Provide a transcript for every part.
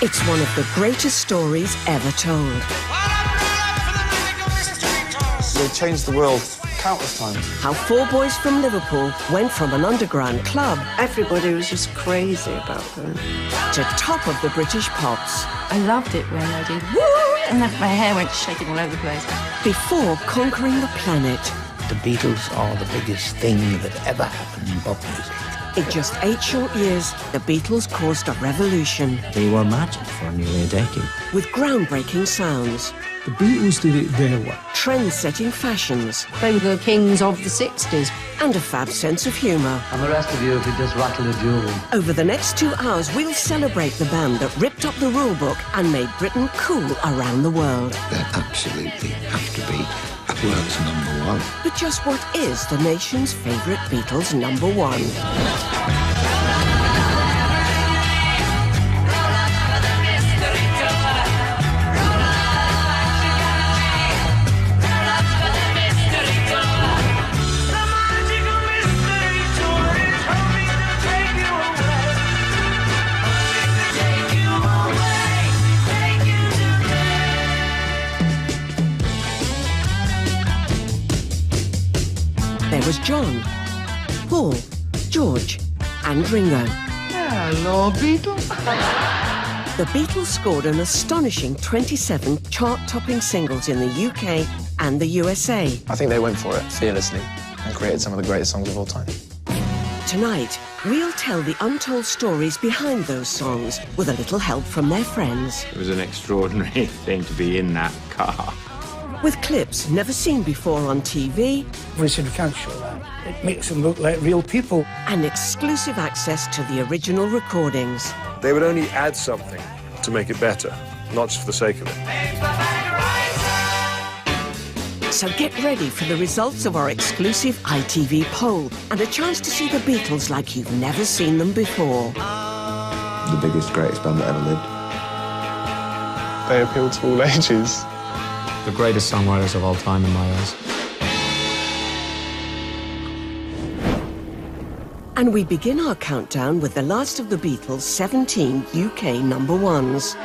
It's one of the greatest stories ever told. They changed the world countless times. How 4 boys from Liverpool went from an underground club... Everybody was just crazy about them. ...to top of the British pops. I loved it when I did woo, and then my hair went shaking all over the place. Before conquering the planet. The Beatles are the biggest thing that ever happened in pop music. In just 8 short years, the Beatles caused a revolution. They were magic for nearly a decade. With groundbreaking sounds. The Beatles did it their way. Trend-setting fashions. They were the kings of the 60s. And a fab sense of humour. And the rest of you could just rattle a jewellery. Over the next 2 hours, we'll celebrate the band that ripped up the rule book and made Britain cool around the world. They absolutely have to be world's #1. But just what is the nation's favourite Beatles #1? There was John, Paul, George and Ringo. Hello, Beatles. The Beatles scored an astonishing 27 chart-topping singles in the UK and the USA. I think they went for it fearlessly and created some of the greatest songs of all time. Tonight, we'll tell the untold stories behind those songs with a little help from their friends. It was an extraordinary thing to be in that car. With clips never seen before on TV. We said we can't show that. It makes them look like real people. And exclusive access to the original recordings. They would only add something to make it better, not just for the sake of it. So get ready for the results of our exclusive ITV poll and a chance to see the Beatles like you've never seen them before. The biggest, greatest band that ever lived. They appeal to all ages. The greatest songwriters of all time in my eyes. And we begin our countdown with the last of the Beatles' 17 UK #1s.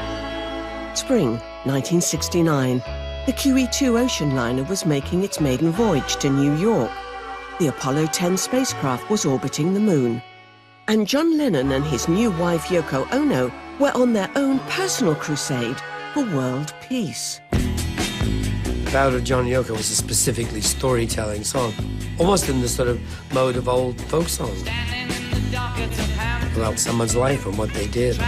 Spring 1969. The QE2 ocean liner was making its maiden voyage to New York. The Apollo 10 spacecraft was orbiting the moon. And John Lennon and his new wife Yoko Ono were on their own personal crusade for world peace. Ballad of John and Yoko was a specifically storytelling song, almost in the sort of mode of old folk songs, about someone's life and what they did.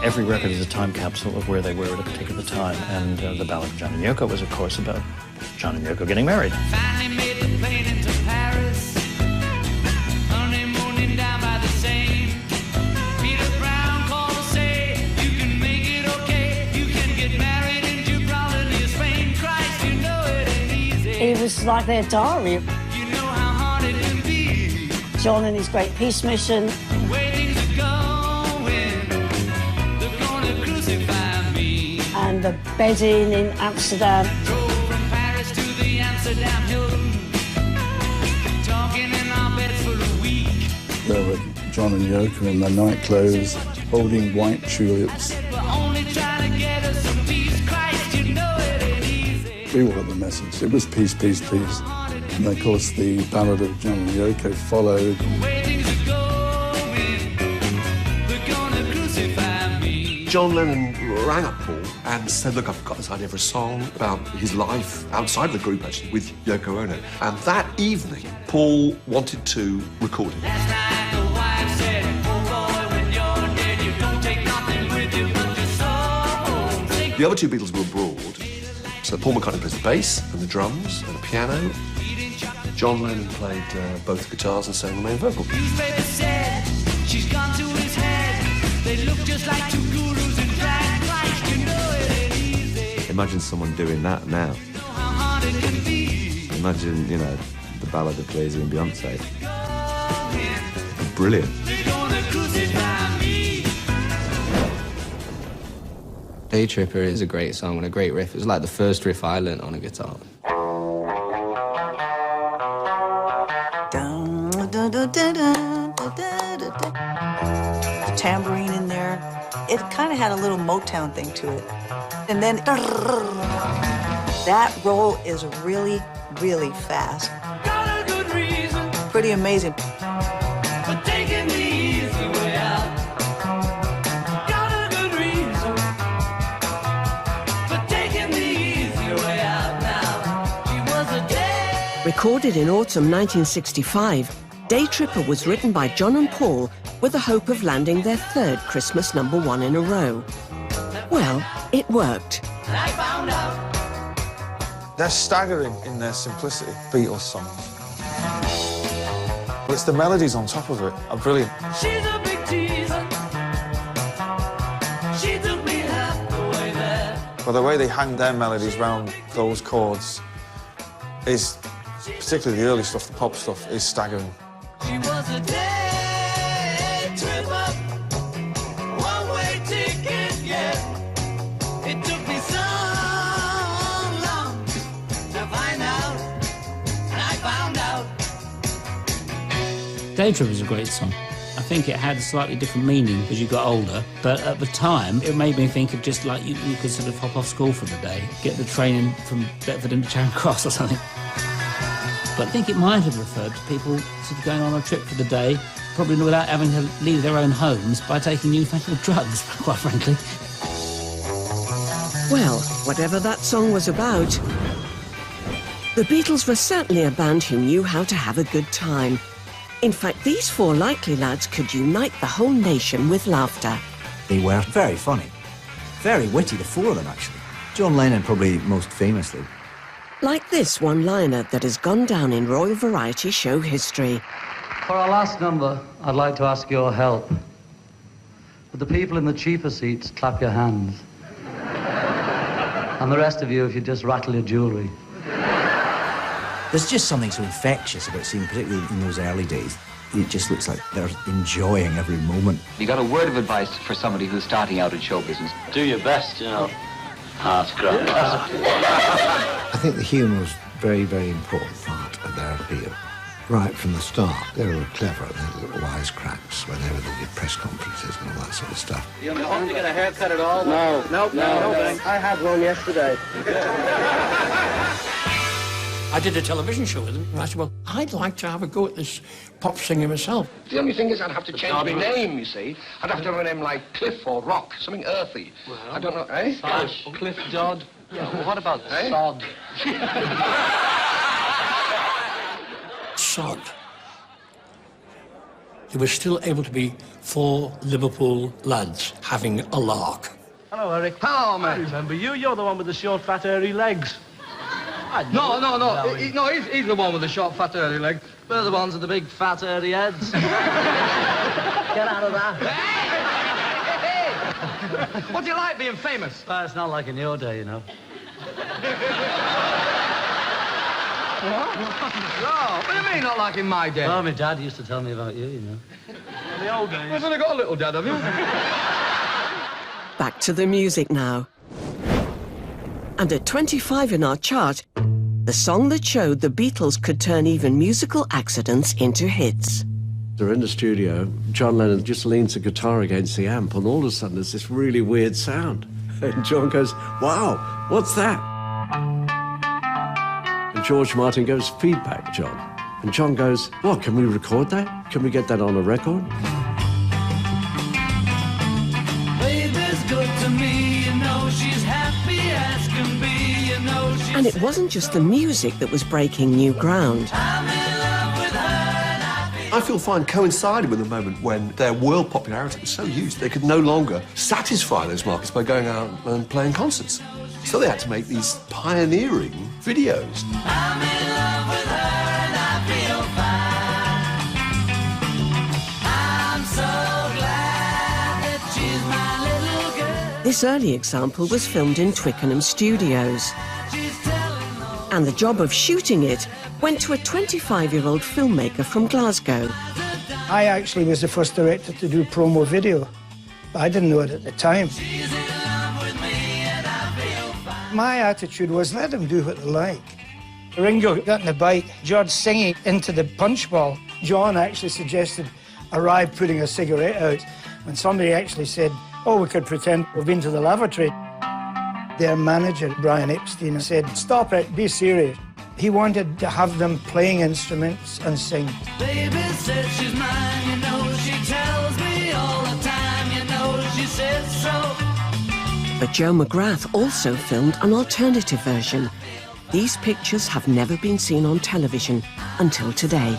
Every record is a time capsule of where they were at a particular time, and the Ballad of John and Yoko was, of course, about John and Yoko getting married. Finally made the plane into Paris, honeymooning down by the Seine. Peter Brown called to say, you can make it okay, you can get married in Gibraltar near Spain. Christ, you know it ain't easy. It was like their diary. You know how hard it can be. John and his great peace mission. The way things are going, they're gonna crucify me. And the bedding in Amsterdam. Drove from Paris to the Amsterdam Hilton, talking in our beds for a week. There were John and Yoko in their nightclothes, holding white tulips. We're only trying to get us some peace. Christ, you know it ain't easy. We all got the message. It was peace, peace, peace. And of course the Ballad of John and Yoko followed. The way things are going, they're gonna crucify me. John Lennon rang up Paul and said, look, I've got this idea for a song about his life outside the group, actually, with Yoko Ono. And that evening, Paul wanted to record it. Last night the wife said, oh boy, when you're dead, you don't take nothing with you but your soul. The other two Beatles were abroad, so Paul McCartney plays the bass and the drums and the piano. John Lennon played both the guitars and sang the main vocal. Newspaper said, she's gone to his head. They look just like two gurus in drag. Christ, you know it ain't easy. Imagine someone doing that now. How hard it can be. Imagine, you know, the Ballad of Jay-Z and Beyonce. Brilliant. They're gonna crucify me. Day Tripper is a great song and a great riff. It was like the first riff I learnt on a guitar. The tambourine in there, it kind of had a little Motown thing to it. And then that roll is really, really fast. Got a good reason Pretty amazing. for taking the easy way out. Got a good reason for taking the easy way out now. She was a day. Recorded in autumn 1965, Day Tripper was written by John and Paul with the hope of landing their third Christmas #1 in a row. Well, it worked. I found out. They're staggering in their simplicity, Beatles songs. But it's the melodies on top of it are brilliant. She's a big teaser. She took me half the way there. But the way they hang their melodies around those chords is, particularly the early stuff, the pop stuff, is staggering. She was a day tripper, one-way ticket, yeah. It took me so long to find out, and I found out. Day Tripper is a great song. I think it had a slightly different meaning as you got older, but at the time it made me think of just like you could sort of hop off school for the day, get the train in from Bedford into Charing Cross or something. But I think it might have referred to people sort of going on a trip for the day, probably without having to leave their own homes, by taking newfangled drugs, quite frankly. Well, whatever that song was about, the Beatles were certainly a band who knew how to have a good time. In fact, these four likely lads could unite the whole nation with laughter. They were very funny. Very witty, the four of them, actually. John Lennon probably most famously. Like this one-liner that has gone down in Royal Variety show history. For our last number, I'd like to ask your help. Would the people in the cheaper seats clap your hands? And the rest of you, if you just rattle your jewellery. There's just something so infectious about seeing, particularly in those early days. It just looks like they're enjoying every moment. You got a word of advice for somebody who's starting out in show business? Do your best, you know. That's great. I think the humour was a very, very important part of their appeal. Right from the start, they were clever, they had little wisecracks whenever they did press conferences and all that sort of stuff. You want to get a haircut at all? No. No. I had one yesterday. I did a television show with them, and I said, well, I'd like to have a go at this pop singer myself. The only thing is I'd have to change my name, you see. I'd have to have a name like Cliff or Rock, something earthy. Well, I don't know, eh? Cliff Dodd. Yeah, well, what about Sod? Sod. They were still able to be four Liverpool lads having a lark. Hello, Eric. Hello, mate. I remember you. You're the one with the short, fat, hairy legs. No. He's the one with the short, fat, hairy leg. We're the ones with the big, fat, hairy heads. Get out of that. Hey! What do you like being famous? Well, it's not like in your day, you know. What do you mean, not like in my day? Well, my dad used to tell me about you, you know. In the old days. You've only got a little dad, have you? Back to the music now. And at 25 in our chart, the song that showed the Beatles could turn even musical accidents into hits. They're in the studio, John Lennon just leans the guitar against the amp, and all of a sudden there's this really weird sound. And John goes, wow, what's that? And George Martin goes, feedback, John. And John goes, well, can we record that? Can we get that on a record? Baby's good to me, you know, she's happy as can be, you know, she's... And it wasn't just the music that was breaking new ground. I feel fine coincided with the moment when their world popularity was so huge they could no longer satisfy those markets by going out and playing concerts. So they had to make these pioneering videos. I'm in love with her and I feel fine. I'm so glad that she's my little girl. This early example was filmed in Twickenham Studios. And the job of shooting it went to a 25-year-old filmmaker from Glasgow. I actually was the first director to do promo video, but I didn't know it at the time. She's in love with me My attitude was, let them do what they like. Ringo got in the bike, George singing into the punch bowl. John actually suggested a ride putting a cigarette out, and somebody actually said, oh, we could pretend we've been to the lavatory. Their manager, Brian Epstein, said, stop it, be serious. He wanted to have them playing instruments and sing. Baby said she's mine, you know, she tells me all the time, you know, she says so. But Joe McGrath also filmed an alternative version. These pictures have never been seen on television until today,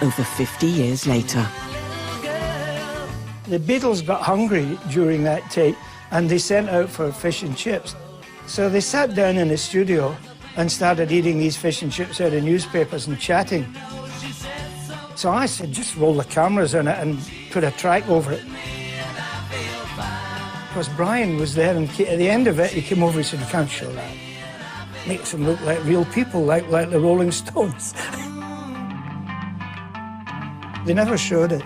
over 50 years later. The Beatles got hungry during that tape, and they sent out for fish and chips. So they sat down in the studio and started eating these fish and chips out of newspapers and chatting. So I said, just roll the cameras on it and put a track over it. Because Brian was there, and at the end of it, he came over and said, you can't show that. Makes them look like real people, like the Rolling Stones. They never showed it.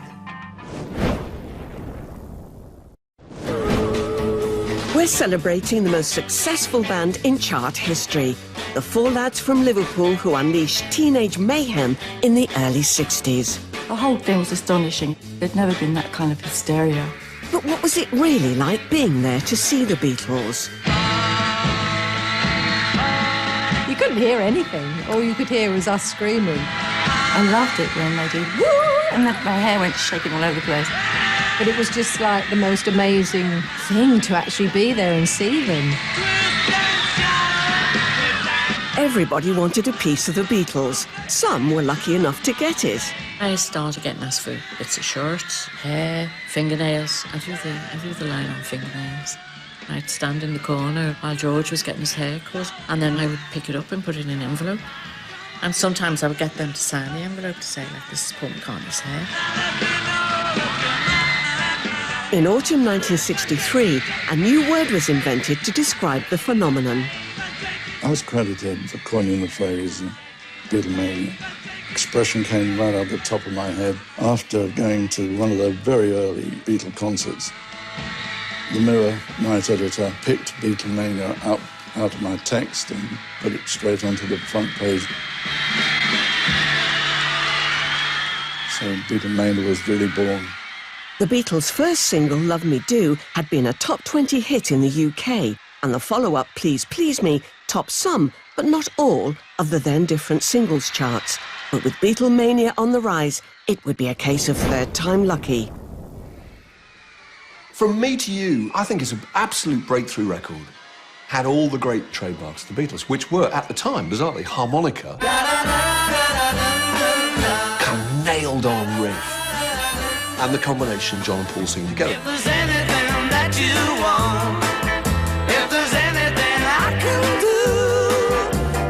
We're celebrating the most successful band in chart history, the four lads from Liverpool who unleashed teenage mayhem in the early 60s. The whole thing was astonishing. There'd never been that kind of hysteria. But what was it really like being there to see the Beatles? You couldn't hear anything. All you could hear was us screaming. I loved it when they did woo, and then my hair went shaking all over the place. But it was just like the most amazing thing to actually be there and see them. Everybody wanted a piece of the Beatles. Some were lucky enough to get it. I started getting asked for bits of shirts, hair, fingernails. I do the line on fingernails. I'd stand in the corner while George was getting his hair cut, and then I would pick it up and put it in an envelope. And sometimes I would get them to sign the envelope to say, like, this is Paul McCartney's hair. In autumn 1963, a new word was invented to describe the phenomenon. I was credited for coining the phrase Beatlemania. Expression came right up the top of my head after going to one of the very early Beatle concerts. The Mirror night editor picked Beatlemania up out of my text and put it straight onto the front page. So Beatlemania was really born. The Beatles' first single, Love Me Do, had been a top 20 hit in the UK, and the follow-up, Please Please Me, topped some, but not all, of the then different singles charts. But with Beatlemania on the rise, it would be a case of third time lucky. From Me to You, I think it's an absolute breakthrough record. Had all the great trademarks of the Beatles, which were, at the time, bizarrely, harmonica, kind of nailed-on riff, and the combination John and Paul singing together. If there's anything that you want, if there's anything I can do,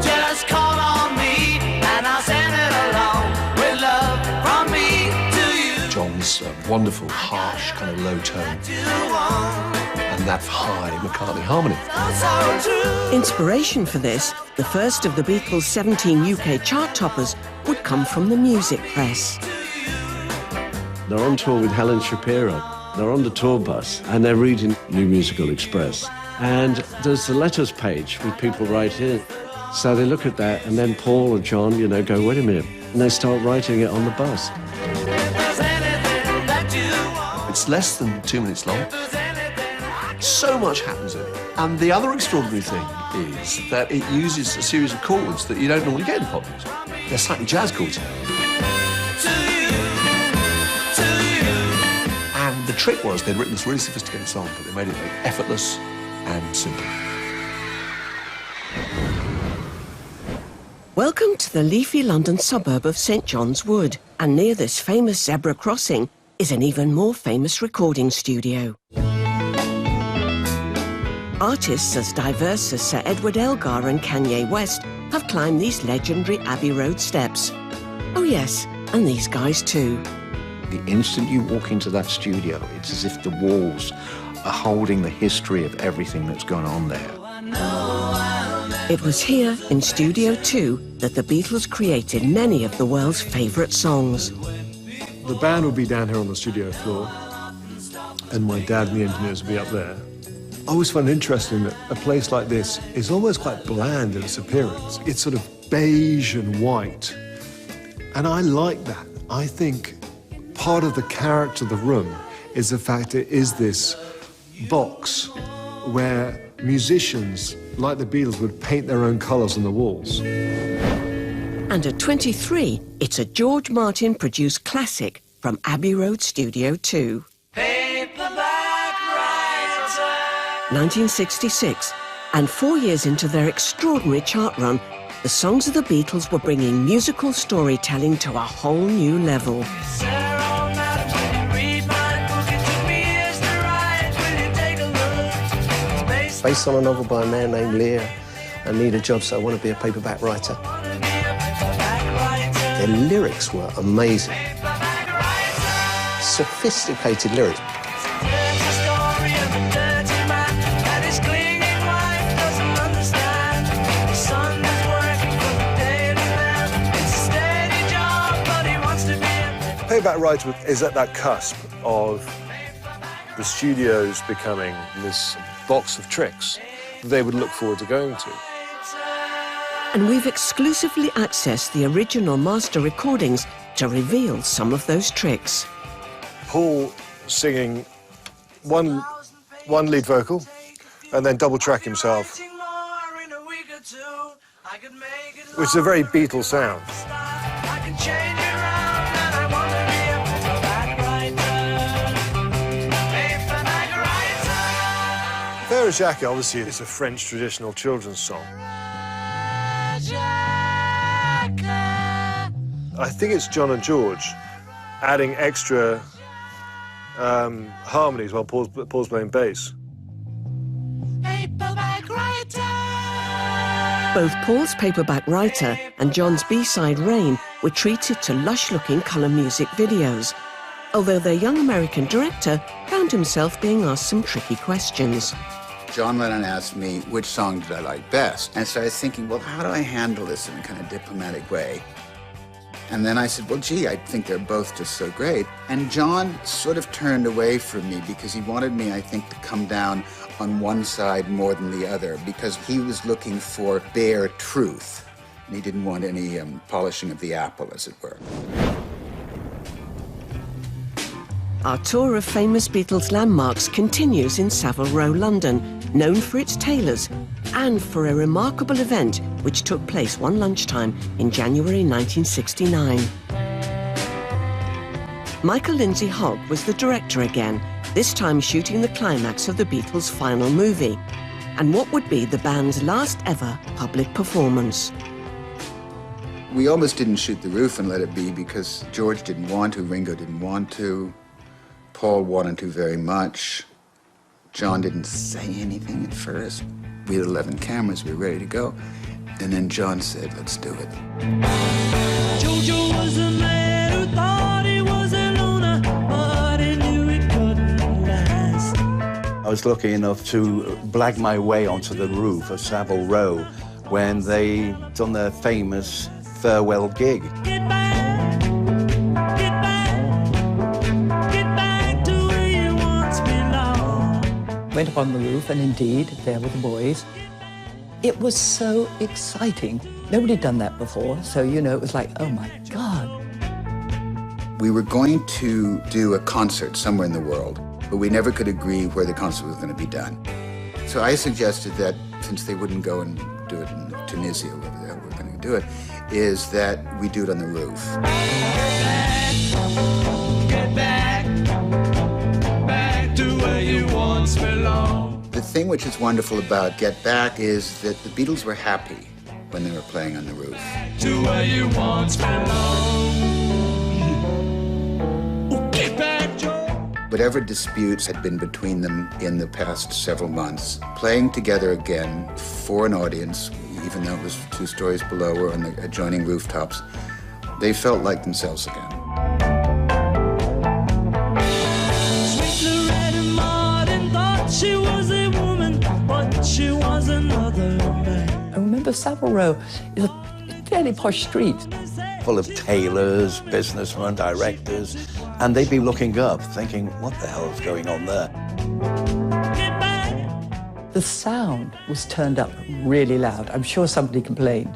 just call on me and I'll send it along with love from me to you. John's wonderful, harsh, kind of low tone, and that high McCartney harmony. Inspiration for this, the first of the Beatles' 17 UK chart toppers, would come from the music press. They're on tour with Helen Shapiro. They're on the tour bus and they're reading New Musical Express. And there's the letters page with people write in. So they look at that and then Paul or John, go, wait a minute. And they start writing it on the bus. It's less than 2 minutes long. So much happens in it. And the other extraordinary thing is that it uses a series of chords that you don't normally get in pop music. They're slightly jazz chords. And the trick was they'd written this really sophisticated song, but they made it effortless and simple. Welcome to the leafy London suburb of St John's Wood, and near this famous zebra crossing is an even more famous recording studio. Artists as diverse as Sir Edward Elgar and Kanye West have climbed these legendary Abbey Road steps. Oh yes, and these guys too. The instant you walk into that studio, it's as if the walls are holding the history of everything that's gone on there. It was here, in Studio 2, that the Beatles created many of the world's favourite songs. The band would be down here on the studio floor, and my dad and the engineers would be up there. I always find it interesting that a place like this is almost quite bland in its appearance. It's sort of beige and white. And I like that. I think part of the character of the room is the fact it is this box where musicians, like the Beatles, would paint their own colours on the walls. And at 23, it's a George Martin-produced classic from Abbey Road Studio 2. 1966, and 4 years into their extraordinary chart run, the songs of the Beatles were bringing musical storytelling to a whole new level. Based on a novel by a man named Lear. I need a job, so I want to be a paperback writer. Their lyrics were amazing. Sophisticated lyrics. Payback Writer is at that cusp of the studios becoming this box of tricks that they would look forward to going to. And we've exclusively accessed the original master recordings to reveal some of those tricks. Paul singing one lead vocal and then double track himself, which is a very Beatles sound. Fair Jacques, obviously, is a French traditional children's song. I think it's John and George adding extra harmonies while Paul's playing bass. Both Paul's Paperback Writer and John's B-side Rain were treated to lush-looking colour music videos, although their young American director found himself being asked some tricky questions. John Lennon asked me which song did I like best. And so I was thinking, well, how do I handle this in a kind of diplomatic way? And then I said, well, gee, I think they're both just so great. And John sort of turned away from me because he wanted me, I think, to come down on one side more than the other because he was looking for bare truth. And he didn't want any polishing of the apple, as it were. Our tour of famous Beatles landmarks continues in Savile Row, London, known for its tailors and for a remarkable event which took place one lunchtime in January 1969. Michael Lindsay Hogg was the director again, this time shooting the climax of the Beatles' final movie, and what would be the band's last ever public performance. We almost didn't shoot the roof and let it be because George didn't want to, Ringo didn't want to, Paul wanted to very much. John didn't say anything at first. We had 11 cameras, we were ready to go. And then John said, let's do it. Jojo was a man who thought he was a loner, but he knew it couldn't last. I was lucky enough to blag my way onto the roof of Savile Row when they done their famous farewell gig. Get back to where you once belonged. Went up on the roof, and indeed, there were the boys. It was so exciting. Nobody'd done that before, so, you know, it was like, oh, my God. We were going to do a concert somewhere in the world, but we never could agree where the concert was going to be done. So I suggested that, since they wouldn't go and do it in Tunisia, or wherever the hell we're going to do it, is that we do it on the roof. Get back to where you once belonged. The thing which is wonderful about Get Back is that the Beatles were happy when they were playing on the roof. To where you once belonged. Get back, Joe. Whatever disputes had been between them in the past several months, playing together again for an audience, even though it was 2 stories below or on the adjoining rooftops, they felt like themselves again. She was a woman, but she was another man. I remember Savile Row is a fairly posh street. Full of tailors, businessmen, directors, and they'd be looking up, thinking, what the hell is going on there? The sound was turned up really loud. I'm sure somebody complained.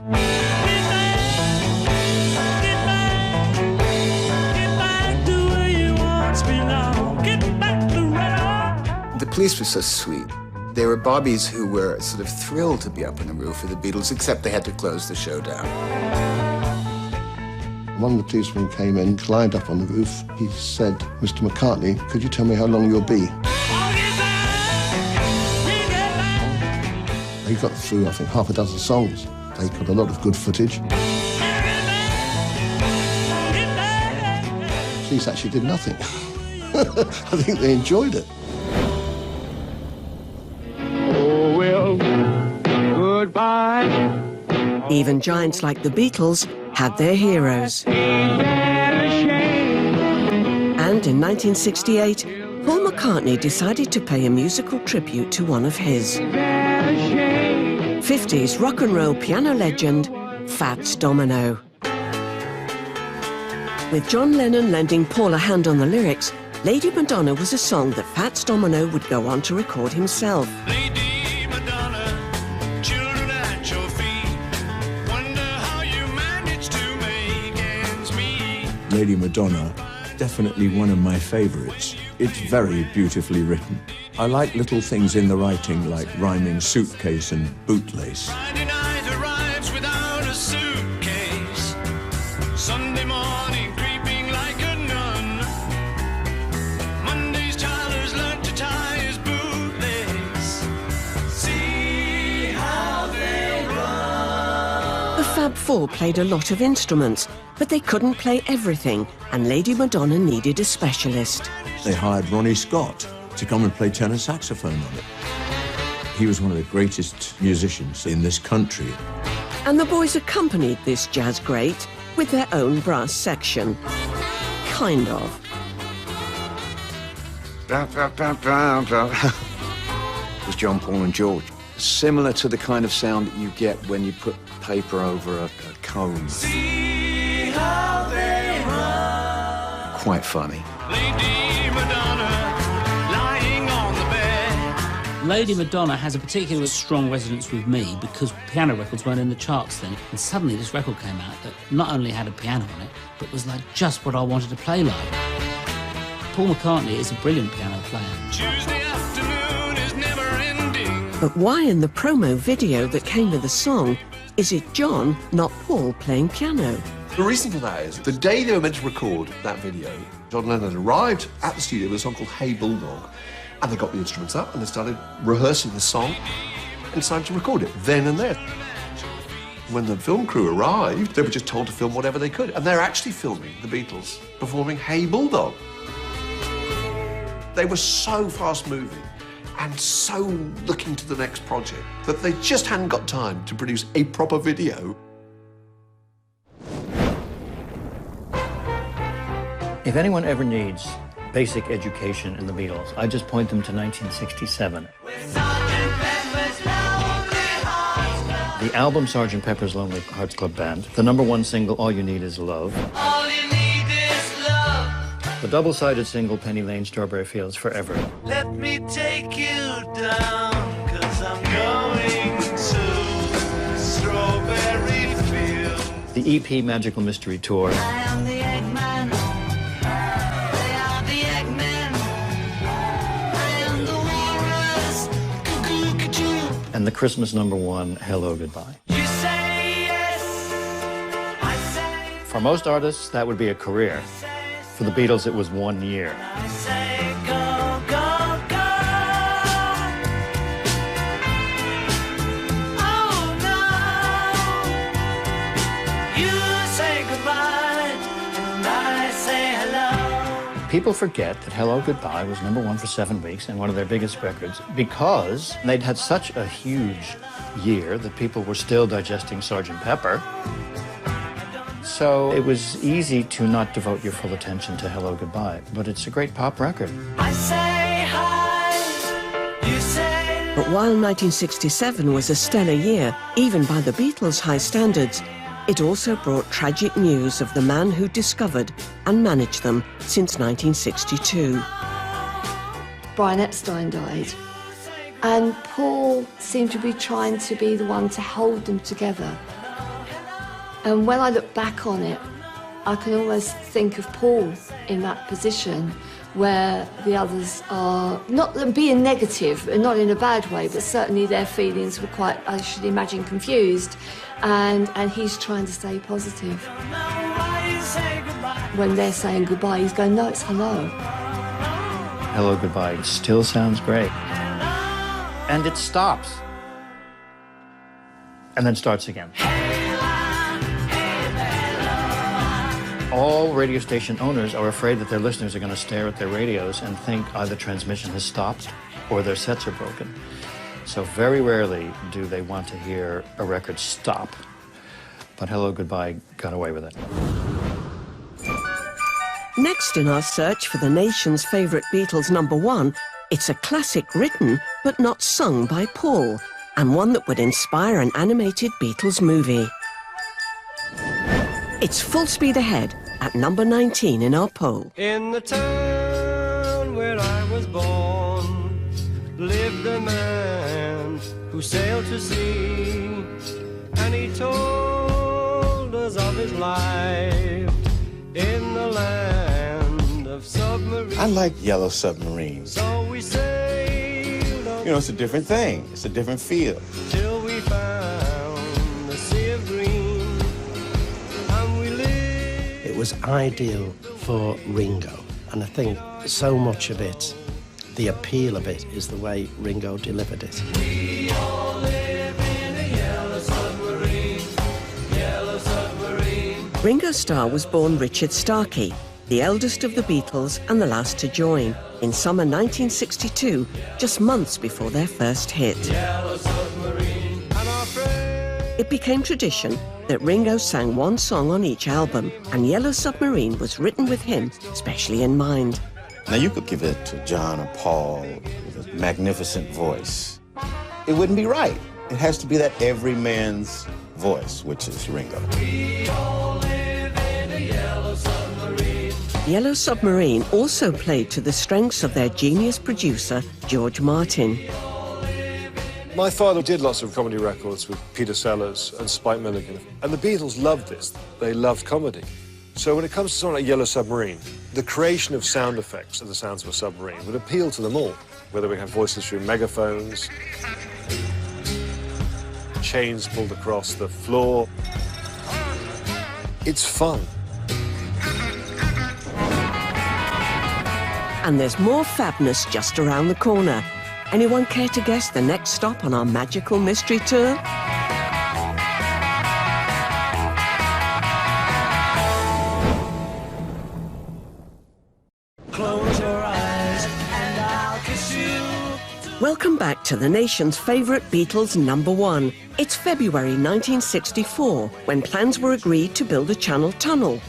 The police were so sweet. They were bobbies who were sort of thrilled to be up on the roof of the Beatles, except they had to close the show down. One of the policemen came in, climbed up on the roof. He said, "Mr. McCartney, could you tell me how long you'll be?" They got through, I think, half a dozen songs. They got a lot of good footage. Police actually did nothing. I think they enjoyed it. Oh, well, goodbye. Even giants like the Beatles had their heroes. And in 1968, Paul McCartney decided to pay a musical tribute to one of his. 50s rock and roll piano legend, Fats Domino. With John Lennon lending Paul a hand on the lyrics, Lady Madonna was a song that Fats Domino would go on to record himself. Lady Madonna, children at your feet, wonder how you manage to make ends meet. Lady Madonna, definitely one of my favorites. It's very beautifully written. I like little things in the writing like rhyming suitcase and bootlace. Friday night arrives without a suitcase. Sunday morning creeping like a nun. Monday's child has learned to tie his bootlace. See how they run. The Fab Four played a lot of instruments, but they couldn't play everything, and Lady Madonna needed a specialist. They hired Ronnie Scott to come and play tenor saxophone on it. He was one of the greatest musicians in this country. And the boys accompanied this jazz great with their own brass section. Kind of. It was John, Paul and George. Similar to the kind of sound that you get when you put paper over a comb. See how they run. Quite funny. Lady Madonna, lying on the bed. Lady Madonna has a particularly strong resonance with me because piano records weren't in the charts then. And suddenly this record came out that not only had a piano on it, but was like just what I wanted to play like. Paul McCartney is a brilliant piano player. Tuesday afternoon is never ending. But why in the promo video that came with the song is it John, not Paul, playing piano? The reason for that is the day they were meant to record that video, John Lennon arrived at the studio with a song called Hey Bulldog, and they got the instruments up and they started rehearsing the song and decided to record it then and there. When the film crew arrived, they were just told to film whatever they could, and they're actually filming the Beatles performing Hey Bulldog. They were so fast-moving and so looking to the next project that they just hadn't got time to produce a proper video. If anyone ever needs basic education in the Beatles, I just point them to 1967. The album Sgt. Pepper's Lonely Hearts Club Band, the #1 single, All You Need Is Love. All you need is love. The double-sided single, Penny Lane, Strawberry Fields Forever. Let me take you down, 'cause I'm going to Strawberry Fields. The EP Magical Mystery Tour. I am the Eggman. They are the Eggmen. I am the walrus. Cuckoo-cuckoo. And the Christmas #1, Hello Goodbye. You say yes, I say. For most artists, that would be a career. For the Beatles, it was 1 year. I say go, go, go. Oh no. You say goodbye and I say hello. People forget that Hello Goodbye was #1 for 7 weeks and one of their biggest records because they'd had such a huge year that people were still digesting Sgt. Pepper. So it was easy to not devote your full attention to Hello Goodbye, but it's a great pop record. I say hi, you say. But while 1967 was a stellar year, even by the Beatles' high standards, it also brought tragic news of the man who discovered and managed them since 1962. Brian Epstein died. And Paul seemed to be trying to be the one to hold them together. And when I look back on it, I can almost think of Paul in that position where the others are not being negative, and not in a bad way, but certainly their feelings were quite, I should imagine, confused. And he's trying to stay positive. When they're saying goodbye, he's going, no, it's hello. Hello, goodbye still sounds great. And it stops. And then starts again. All radio station owners are afraid that their listeners are going to stare at their radios and think either transmission has stopped or their sets are broken. So very rarely do they want to hear a record stop. But Hello, Goodbye got away with it. Next in our search for the nation's favourite Beatles #1, it's a classic written but not sung by Paul, and one that would inspire an animated Beatles movie. It's Full Speed Ahead at number 19 in our poll. In the town where I was born lived a man who sailed to sea, and he told us of his life in the land of submarines. I like Yellow Submarine. So we sailed on, You know, it's a different thing. It's a different feel. till we found the sea of green, and we lived. It was ideal for Ringo, and I think so much of it, the appeal of it, is the way Ringo delivered it. We all live in a yellow submarine, yellow submarine. Ringo Starr was born Richard Starkey, the eldest of the Beatles and the last to join, in summer 1962, just months before their first hit. Yellow submarine, and our friend. It became tradition that Ringo sang one song on each album, and Yellow Submarine was written with him specially in mind. Now, you could give it to John or Paul with a magnificent voice. It wouldn't be right. It has to be that every man's voice, which is Ringo. We all live in a yellow submarine. Yellow Submarine also played to the strengths of their genius producer, George Martin. My father did lots of comedy records with Peter Sellers and Spike Milligan, and the Beatles loved this. They loved comedy. So when it comes to something like Yellow Submarine, the creation of sound effects of the sounds of a submarine would appeal to them all, whether we have voices through megaphones, chains pulled across the floor. It's fun. And there's more fabness just around the corner. Anyone care to guess the next stop on our magical mystery tour? Close your eyes and I'll kiss you. Welcome back to the nation's favourite Beatles #1. It's February 1964, when plans were agreed to build a Channel tunnel.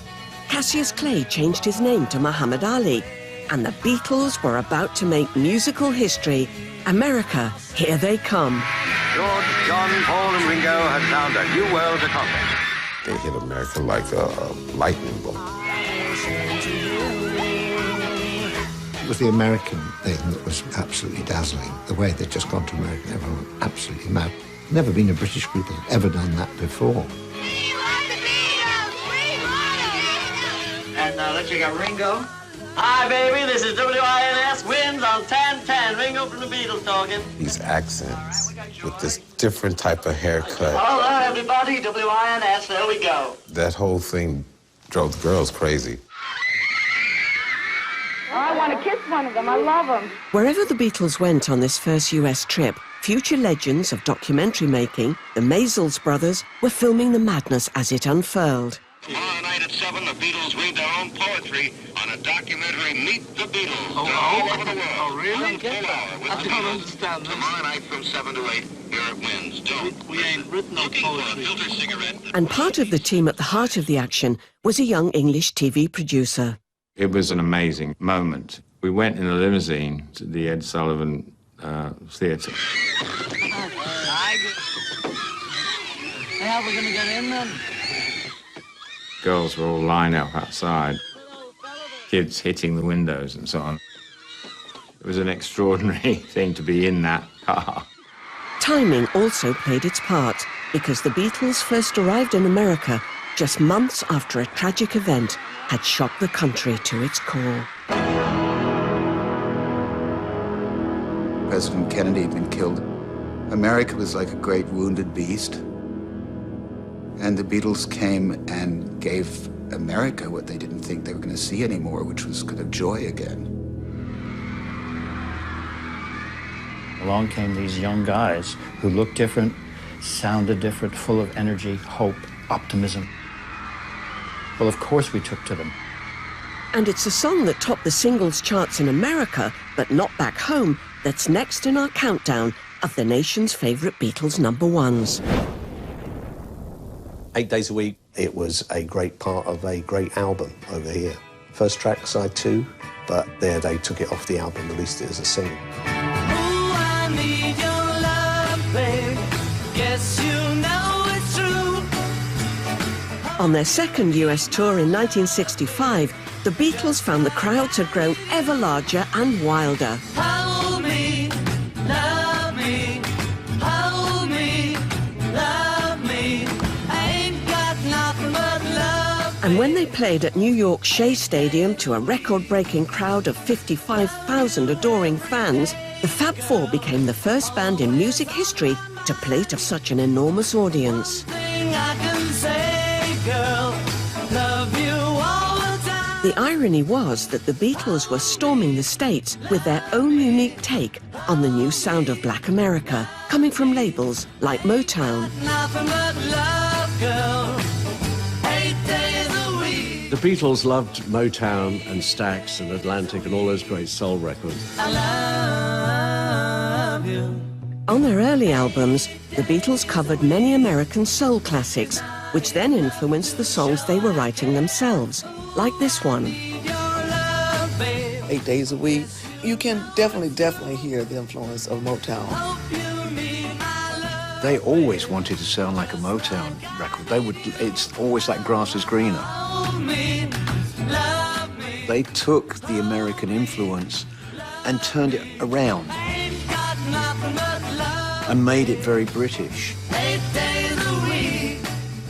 Cassius Clay changed his name to Muhammad Ali, and the Beatles were about to make musical history. America, here they come. George, John, Paul and Ringo had found a new world to conquer. They hit America like a lightning bolt. It was the American thing that was absolutely dazzling. The way they'd just gone to America, everyone went absolutely mad. Never been a British group that had ever done that before. And let's check out Ringo. Hi, baby, this is WINS Wins on 1010. Ringo from the Beatles talking. These accents with this different type of haircut. Hello, everybody, WINS, there we go. That whole thing drove the girls crazy. I want to kiss one of them. I love them. Wherever the Beatles went on this first US trip, future legends of documentary making, the Maysles brothers, were filming the madness as it unfurled. Tomorrow night at 7, the Beatles read their own poetry on a documentary, Meet the Beatles. They're all over the world. Oh, really? Full hour with I the don't Beatles. understand this. Tomorrow night from 7 to 8, here it wins. Don't. We ain't written no Looking for a poetry. filter cigarette. And part of the team at the heart of the action was a young English TV producer. It was an amazing moment. We went in a limousine to the Ed Sullivan Theatre. How are we going to get in then? Girls were all lined up outside, kids hitting the windows and so on. It was an extraordinary thing to be in that car. Timing also played its part, because the Beatles first arrived in America just months after a tragic event had shocked the country to its core. President Kennedy had been killed. America was like a great wounded beast. And the Beatles came and gave America what they didn't think they were going to see anymore, which was kind of joy again. Along came these young guys who looked different, sounded different, full of energy, hope, optimism. Well, of course we took to them. And it's a song that topped the singles charts in America, but not back home, that's next in our countdown of the nation's favourite Beatles #1s. 8 days a week, it was a great part of a great album over here. First track, side 2, but there they took it off the album, released it as a single. I need your love, babe. Guess you know it's true. On their second US tour in 1965, the Beatles found the crowds had grown ever larger and wilder. Hold me, love me, hold me, love me. I ain't got nothing but love. And when they played at New York's Shea Stadium to a record-breaking crowd of 55,000 adoring fans, the Fab Four became the first band in music history to play to such an enormous audience. Thing I can say, girl, love you all the time. The irony was that the Beatles were storming the States with their own unique take on the new sound of Black America, coming from labels like Motown. Nothing but love, girl. 8 days a week. The Beatles loved Motown and Stax and Atlantic and all those great soul records. I love you. On their early albums, the Beatles covered many American soul classics, which then influenced the songs they were writing themselves, like this one. 8 days a week, you can definitely hear the influence of Motown. They always wanted to sound like a Motown record. It's always like grass is greener. They took the American influence and turned it around and made it very British.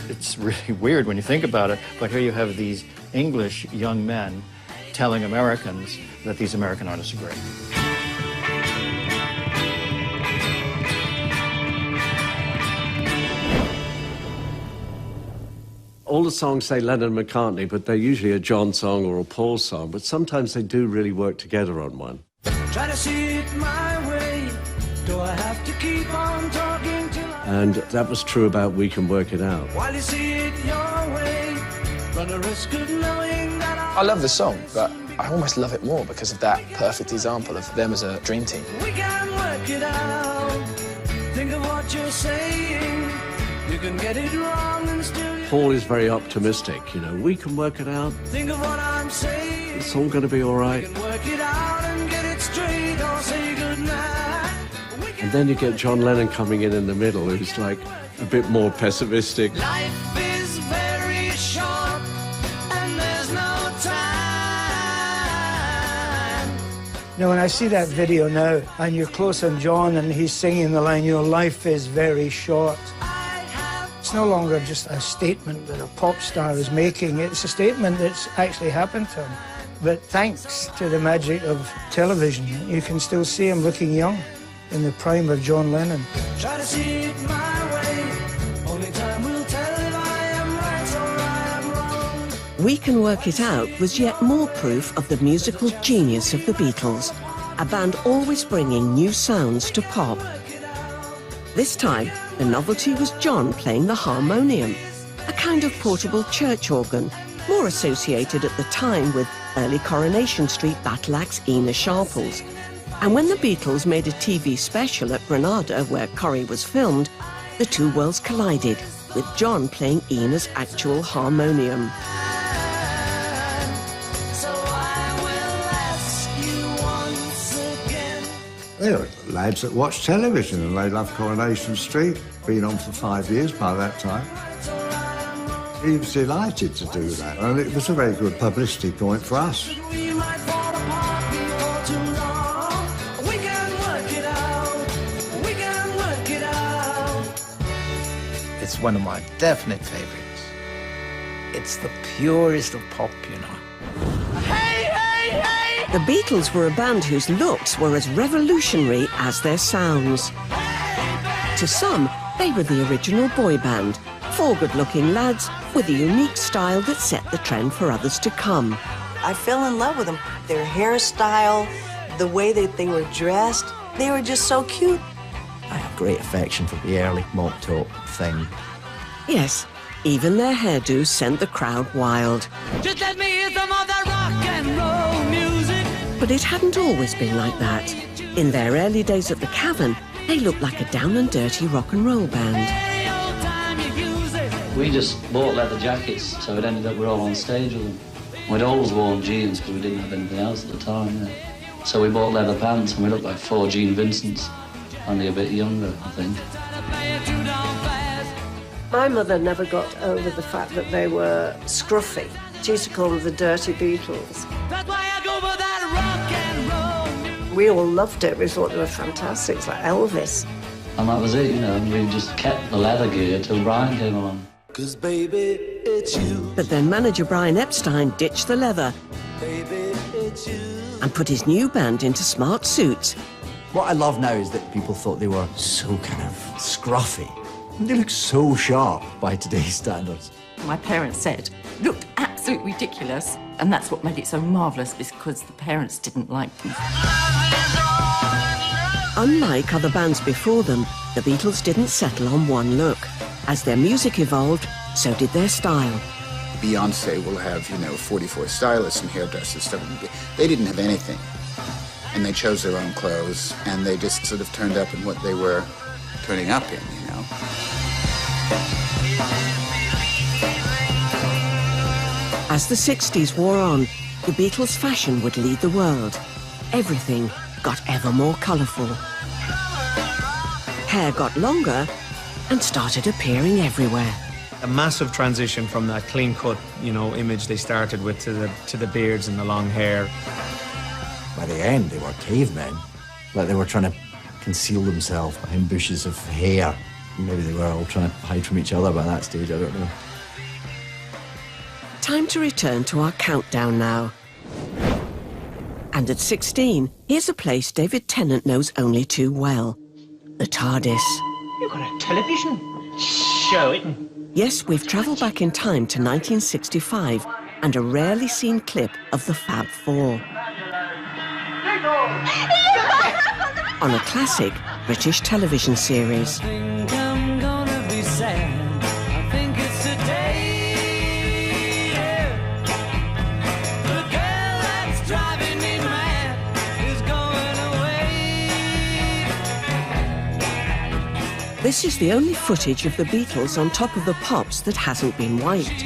It's really weird when you think about it, but here you have these English young men telling Americans that these American artists are great. All the songs say Lennon and McCartney, but they're usually a John song or a Paul song, but sometimes they do really work together on one. Try to see it my way. Do I have to keep on talking till And that was true about We Can Work It Out. while you see it your way? Run a risk of knowing that I love the song, but I almost love it more because of that perfect example of them as a dream team. we can work it out. Think of what you're saying. You can get it wrong and still Paul is very optimistic, you know, we can work it out, think of what I'm saying. it's all going to be all right. Work it out and get it straight or say goodnight. And then you get John Lennon coming in the middle, who's like a bit more pessimistic. Life is very short and there's no time. You know, when I see that video now, and you're close on John, and he's singing the line, you know, life is very short. It's no longer just a statement that a pop star is making. It's a statement that's actually happened to him. But thanks to the magic of television, you can still see him looking young in the prime of John Lennon. Try to see it my way. Only time will tell if I am right or I am wrong. We Can Work It Out was yet more proof of the musical genius of the Beatles, a band always bringing new sounds to pop. This time, the novelty was John playing the harmonium, a kind of portable church organ, more associated at the time with early Coronation Street battle axe Ina Sharples. And when the Beatles made a TV special at Granada, where Corrie was filmed, the two worlds collided, with John playing Ina's actual harmonium. So I will ask you once again. They were lads that watched television and they loved Coronation Street. Been on for 5 years by that time. He was delighted to do that, and it was a very good publicity point for us. We might fall apart before too long. It's one of my definite favorites. It's the purest of pop, you know. The Beatles were a band whose looks were as revolutionary as their sounds. To some, they were the original boy band, four good-looking lads with a unique style that set the trend for others to come. I fell in love with them. Their hairstyle, the way that they were dressed, they were just so cute. I have great affection for the early mop top thing. Yes, even their hairdos sent the crowd wild. Just let me hear some of that rock and roll music. But it hadn't always been like that. In their early days at the Cavern, they looked like a down-and-dirty rock and roll band. We just bought leather jackets, so it ended up we're all on stage with them. We'd always worn jeans because we didn't have anything else at the time. Yeah. So we bought leather pants and we looked like four Gene Vincents, only a bit younger, I think. My mother never got over the fact that they were scruffy. She used to call them the Dirty Beatles. That's why I go for that rock and roll. We all loved it. We thought they were fantastic. It's like Elvis. And that was it, you know, and we just kept the leather gear till Brian came along. 'Cause baby, it's you. But then manager Brian Epstein ditched the leather and put his new band into smart suits. What I love now is that people thought they were so kind of scruffy. They look so sharp by today's standards. My parents said, looked absolutely ridiculous, and that's what made it so marvellous, because the parents didn't like them. Unlike other bands before them, the Beatles didn't settle on one look. As their music evolved, so did their style. Beyonce will have, 44 stylists and hairdressers, stuff. They didn't have anything. And they chose their own clothes, and they just sort of turned up in what they were turning up in, As the 60s wore on, the Beatles' fashion would lead the world. Everything got ever more colourful. Hair got longer and started appearing everywhere. A massive transition from that clean-cut, image they started with to the beards and the long hair. By the end, they were cavemen. Like they were trying to conceal themselves behind bushes of hair. Maybe they were all trying to hide from each other by that stage, I don't know. Time to return to our countdown now. And at 16, here's a place David Tennant knows only too well. The TARDIS. You've got a television? Show it. Yes, we've travelled back in time to 1965 and a rarely seen clip of the Fab Four. On a classic British television series. I'm gonna be sad. I think it's today. Yeah. The girl that's driving me mad is going away. This is the only footage of the Beatles on Top of the Pops that hasn't been wiped.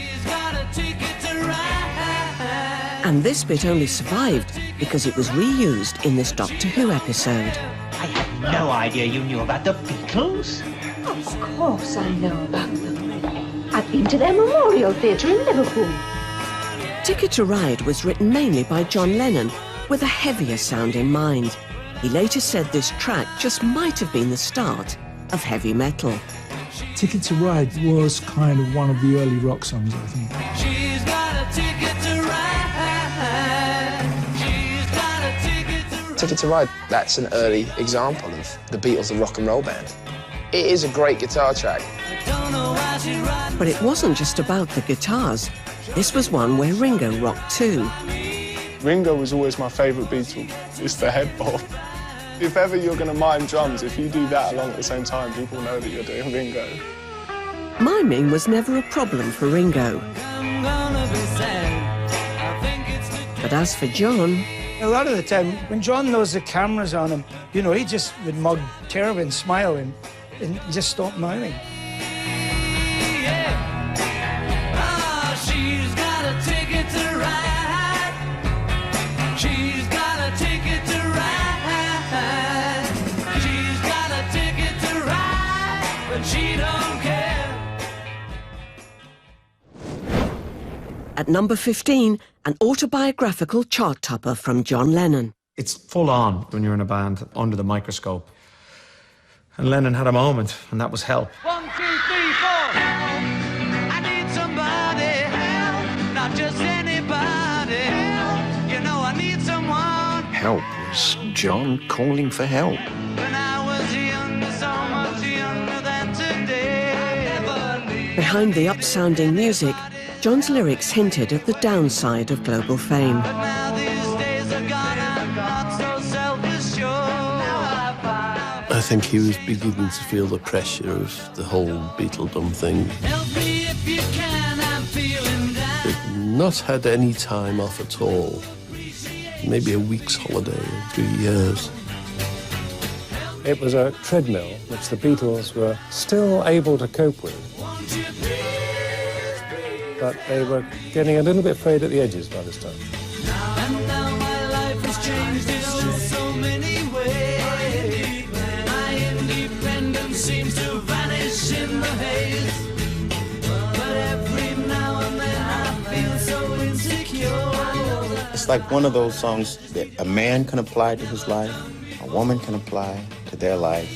And this bit only survived because it was reused in this Doctor Who episode. I had no idea you knew about the Beatles. Of course I know about them. I've been to their Memorial Theatre in Liverpool. Ticket to Ride was written mainly by John Lennon with a heavier sound in mind. He later said this track just might have been the start of heavy metal. Ticket to Ride was kind of one of the early rock songs, I think. She's got a ticket to ride. She's got a ticket to ride. Ticket to Ride, that's an early example of the Beatles, the rock and roll band. It is a great guitar track. But it wasn't just about the guitars. This was one where Ringo rocked too. Ringo was always my favourite Beatle. It's the head bob. If ever you're going to mime drums, if you do that along at the same time, people know that you're doing Ringo. Miming was never a problem for Ringo. But as for John... A lot of the time, when John knows the camera's on him, he just would mug terribly and smile and just stop miming. She's got a ticket to ride. She's got a ticket to ride. She's got a ticket to ride, but she don't care. At number 15, an autobiographical chart topper from John Lennon. It's full on when you're in a band under the microscope. And Lennon had a moment, and that was Help. 1, 2, 3, 4. help was John calling for help. Behind the upsounding music, John's lyrics hinted at the downside of global fame. I think he was beginning to feel the pressure of the whole Beatledom thing. He'd not had any time off at all. Maybe a week's holiday in 3 years. It was a treadmill which the Beatles were still able to cope with. But they were getting a little bit frayed at the edges by this time. And now my life has changed in so many ways. My independence seems to vanish in the haze. But every now and then I feel so insecure. It's like one of those songs that a man can apply to his life, a woman can apply to their life,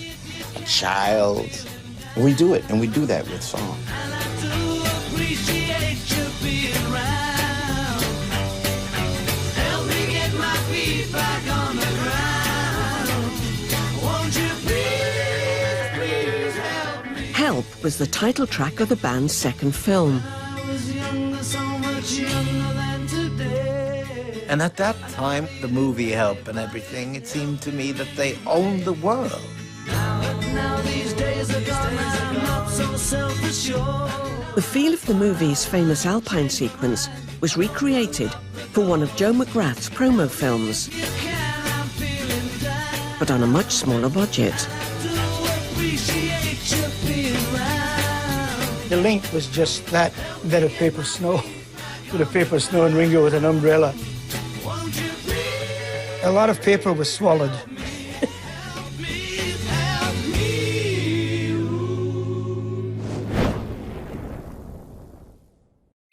a child. And we do it, and we do that with song. Help was the title track of the band's second film. And at that time, the movie Help and everything, it seemed to me that they owned the world. The feel of the movie's famous Alpine sequence was recreated for one of Joe McGrath's promo films, but on a much smaller budget. The link was just that bit of paper snow. Bit of paper snow and Ringo with an umbrella. A lot of paper was swallowed.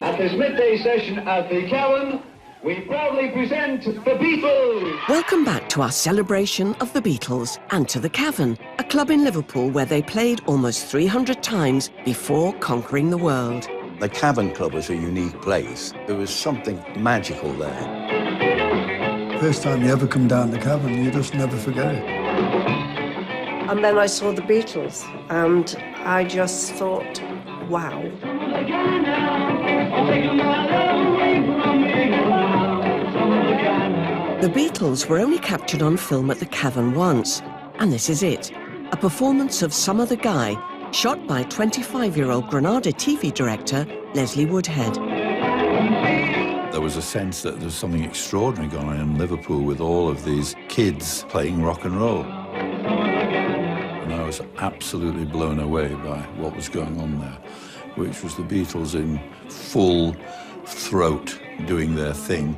At this midday session at the Cavern, we proudly present the Beatles. Welcome back to our celebration of the Beatles and to the Cavern, a club in Liverpool where they played almost 300 times before conquering the world. The Cavern Club was a unique place. There was something magical there. First time you ever come down the Cavern, you just never forget it. And then I saw the Beatles, and I just thought, wow. The Beatles were only captured on film at the Cavern once, and this is it, a performance of Some Other Guy, shot by 25-year-old Granada TV director Leslie Woodhead. There was a sense that there was something extraordinary going on in Liverpool with all of these kids playing rock and roll. And I was absolutely blown away by what was going on there, which was the Beatles in full throat doing their thing.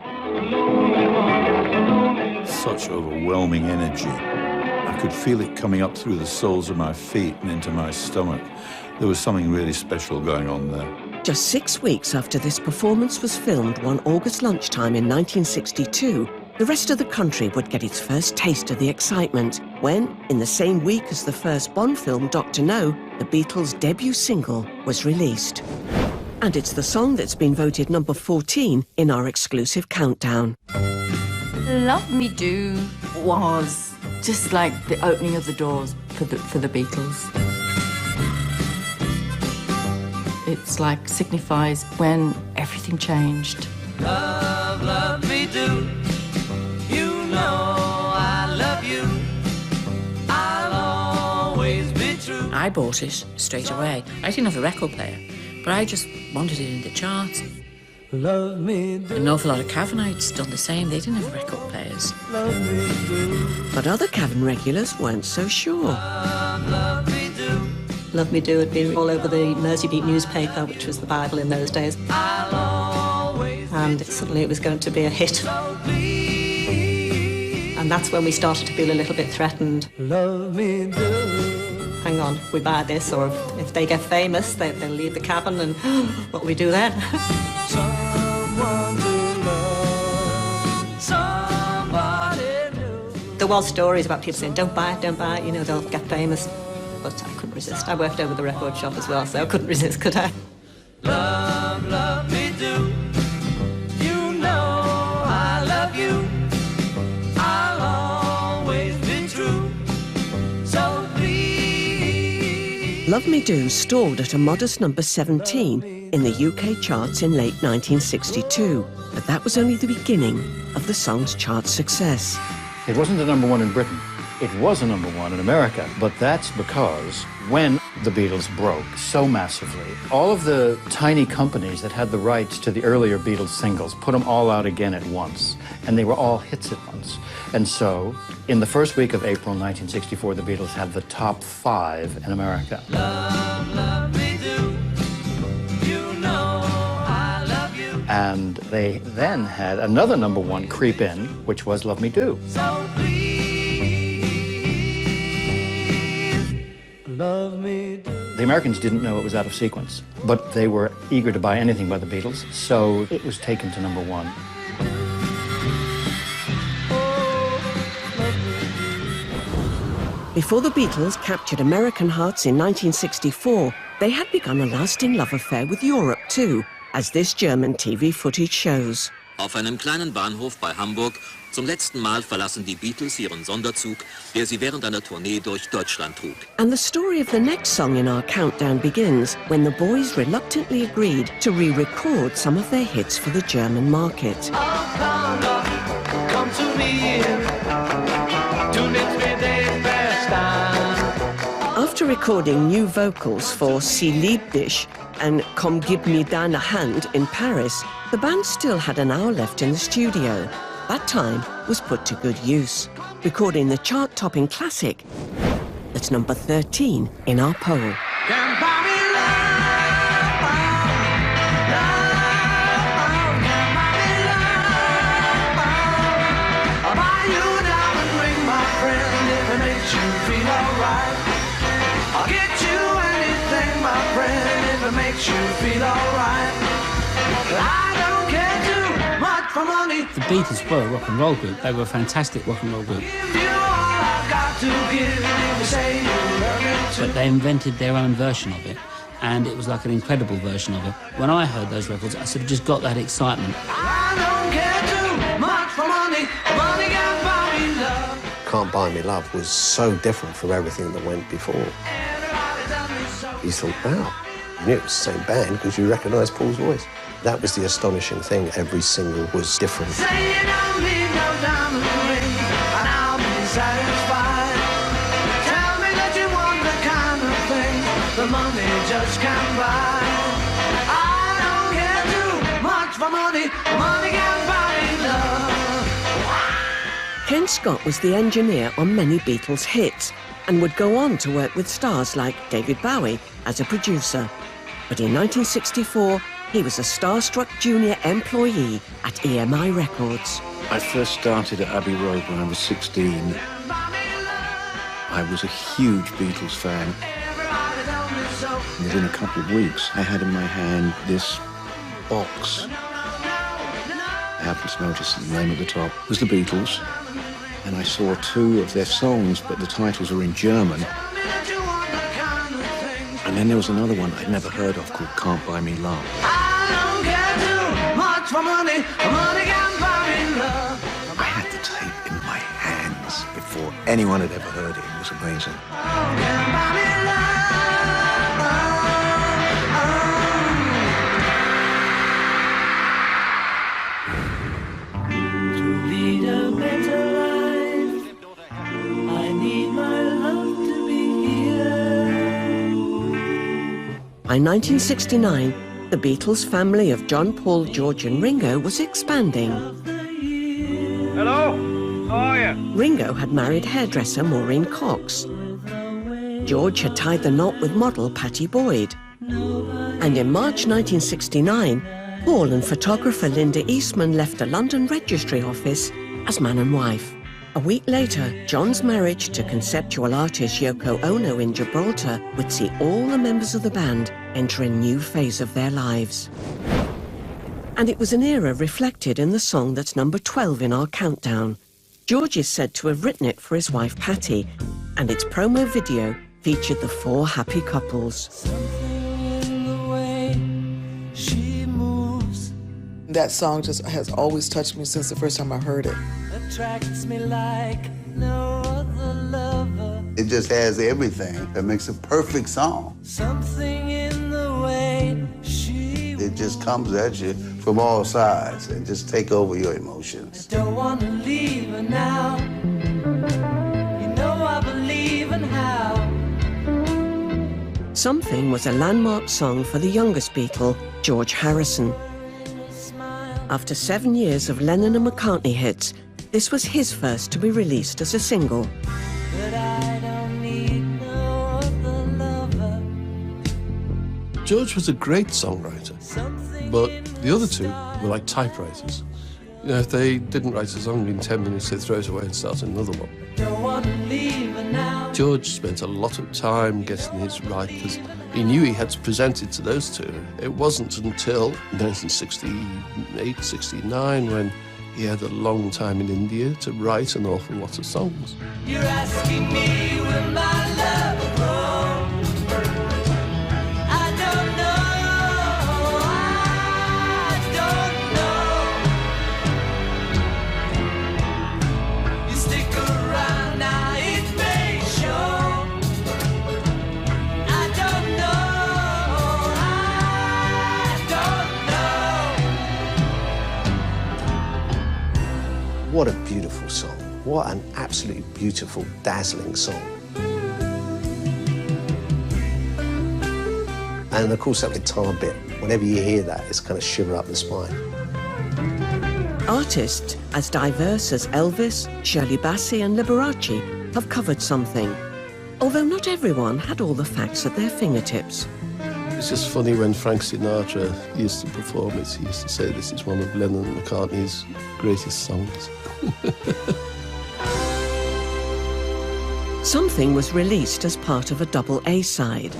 Such overwhelming energy. I could feel it coming up through the soles of my feet and into my stomach. There was something really special going on there. Just 6 weeks after this performance was filmed one August lunchtime in 1962, the rest of the country would get its first taste of the excitement when, in the same week as the first Bond film, Dr. No, the Beatles' debut single was released. And it's the song that's been voted number 14 in our exclusive countdown. Love Me Do was just like the opening of the doors for the Beatles. It's like signifies when everything changed. Love, love me do. You know I love you. I'll always be true. I bought it straight away. I didn't have a record player, but I just wanted it in the charts. Love me do. An awful lot of Cavernites done the same. They didn't have record players. Love me do. But other Cavern regulars weren't so sure. Love me do. Love Me Do had been all over the Merseybeat newspaper, which was the Bible in those days. And suddenly it was going to be a hit. And that's when we started to feel a little bit threatened. Love me do. Hang on, we buy this, or if they get famous, they'll leave the Cavern, and what we do then? Someone to love. Somebody new. There was stories about people saying, don't buy it, you know, they'll get famous. But I couldn't resist. I worked over the record shop as well, so I couldn't resist, could I? Love, love me do. You know I love you. I'll Love Me Do stalled at a modest number 17 in the UK charts in late 1962, but that was only the beginning of the song's chart success. It wasn't the number one in Britain. It was a number one in America, but that's because when the Beatles broke so massively, all of the tiny companies that had the rights to the earlier Beatles singles put them all out again at once, and they were all hits at once. And so, in the first week of April 1964, the Beatles had the top 5 in America. Love, love me do. You know I love you. And they then had another number one creep in, which was Love Me Do. So please, love me do. The Americans didn't know it was out of sequence, but they were eager to buy anything by the Beatles, so it was taken to number one. Before the Beatles captured American hearts in 1964, they had begun a lasting love affair with Europe too, as this German TV footage shows. Auf einem kleinen Bahnhof bei Hamburg zum letzten Mal verlassen die Beatles ihren Sonderzug, der sie während einer Tournee durch Deutschland trug. And the story of the next song in our countdown begins when the boys reluctantly agreed to re-record some of their hits for the German market. Come to me, du nimmst mir den Verstand. After recording new vocals for Sie liebt dich and Komm gib mir deine Hand in Paris, the band still had an hour left in the studio. That time was put to good use, recording the chart-topping classic that's number 13 in our poll. Can't buy me love, can't buy me love. I'll buy you a diamond ring, my friend, if it makes you feel alright. I'll get you anything, my friend, if it makes you feel alright. I don't care too much for money. The Beatles were a rock and roll group. They were a fantastic rock and roll group. But they invented their own version of it, and it was like an incredible version of it. When I heard those records, I sort of just got that excitement. I don't care too much for money. Money can't buy me love. Can't Buy Me Love was so different from everything that went before. You thought, wow, you knew it was the same band because you recognised Paul's voice. That was the astonishing thing. Every single was different. Say you don't need no diamond ring, and I'll be satisfied. Tell me that you want the kind of thing the money just can't buy. I don't care too much for money. Money can't buy me love. Ken Scott was the engineer on many Beatles hits and would go on to work with stars like David Bowie as a producer. But in 1964, he was a starstruck junior employee at EMI Records. I first started at Abbey Road when I was 16. I was a huge Beatles fan. Within a couple of weeks, I had in my hand this box. I happened to notice that the name at the top was the Beatles, and I saw 2 of their songs, but the titles were in German. And then there was another one I'd never heard of called Can't Buy Me Love. I don't care too much for money. Money can't buy me love. I had the tape in my hands before anyone had ever heard it. It was amazing. Can't buy me love. To lead a better life, I need my love to be here. By 1969, the Beatles family of John, Paul, George and Ringo was expanding. Hello, how are you? Ringo had married hairdresser Maureen Cox. George had tied the knot with model Pattie Boyd. And in March 1969, Paul and photographer Linda Eastman left a London registry office as man and wife. A week later, John's marriage to conceptual artist Yoko Ono in Gibraltar would see all the members of the band enter a new phase of their lives. And it was an era reflected in the song that's number 12 in our countdown. George is said to have written it for his wife Pattie, and its promo video featured the 4 happy couples. That song just has always touched me since the first time I heard it. Attracts me like no other lover. It just has everything that makes a perfect song. Something in the way she It just comes at you from all sides and just take over your emotions. don't want to leave her now. You know I believe in how. Something was a landmark song for the youngest Beatle, George Harrison. After 7 years of Lennon and McCartney hits, this was his first to be released as a single. But I don't need no other lover. George was a great songwriter, but the other two were like typewriters. You know, if they didn't write a song in 10 minutes, they'd throw it away and start another one. Don't want to leave her now. George spent a lot of time getting his right because he knew he had to present it to those two. It wasn't until 1968, 69 when he had a long time in India to write an awful lot of songs. You're asking me where my love grows. I don't know. You stick around now, it may show. I don't know. What a beautiful song. What an absolutely beautiful, dazzling song. And of course that guitar bit, whenever you hear that, it's kind of shiver up the spine. Artists as diverse as Elvis, Shirley Bassey and Liberace have covered something, although not everyone had all the facts at their fingertips. It's just funny when Frank Sinatra used to perform it, he used to say this is one of Lennon and McCartney's greatest songs. Something was released as part of a double A-side.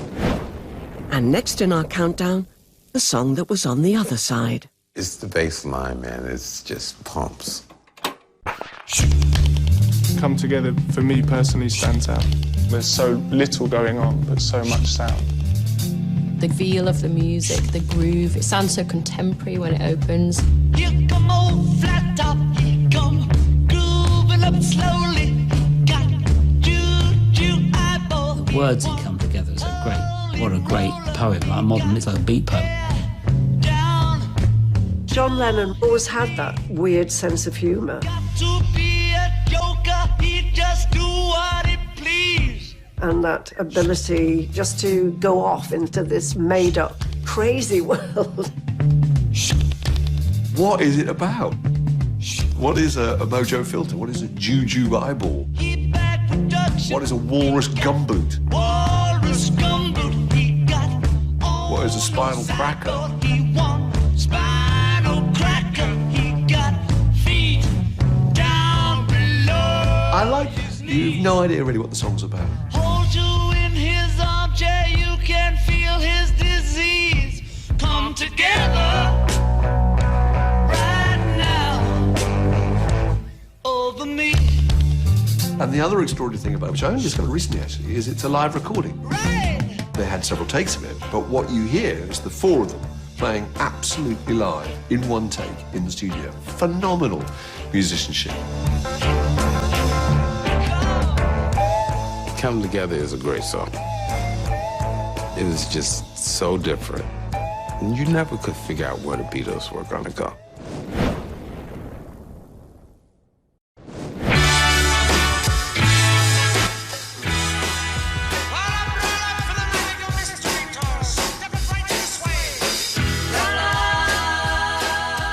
And next in our countdown, the song that was on the other side. It's the bass line, man. It's just pumps. Come Together, for me personally, stands out. There's so little going on, but so much sound. The feel of the music, the groove, it sounds so contemporary when it opens. Here come old flat top, he come grooving up slowly. Got juju eyeball. The words that come together is great. What a great poem, like a modern, it's like a beat poem. John Lennon always had that weird sense of humour. To be a joker, he just do what he please. And that ability just to go off into this made-up, crazy world. What is it about? What is a mojo filter? What is a juju eyeball? What is a walrus gumboot? Walrus gumboot, he got What is a spinal cracker? he want. Spinal cracker, he got feet down below. I like this. You've no idea really what the song's about. Hold you in his armchair, you can feel his disease. Come together right now over me. And the other extraordinary thing about it, which I only discovered recently actually, is it's a live recording. They had several takes of it, but what you hear is the four of them playing absolutely live in one take in the studio. Phenomenal musicianship. Come Together is a great song. It was just so different. You never could figure out where the Beatles were gonna go.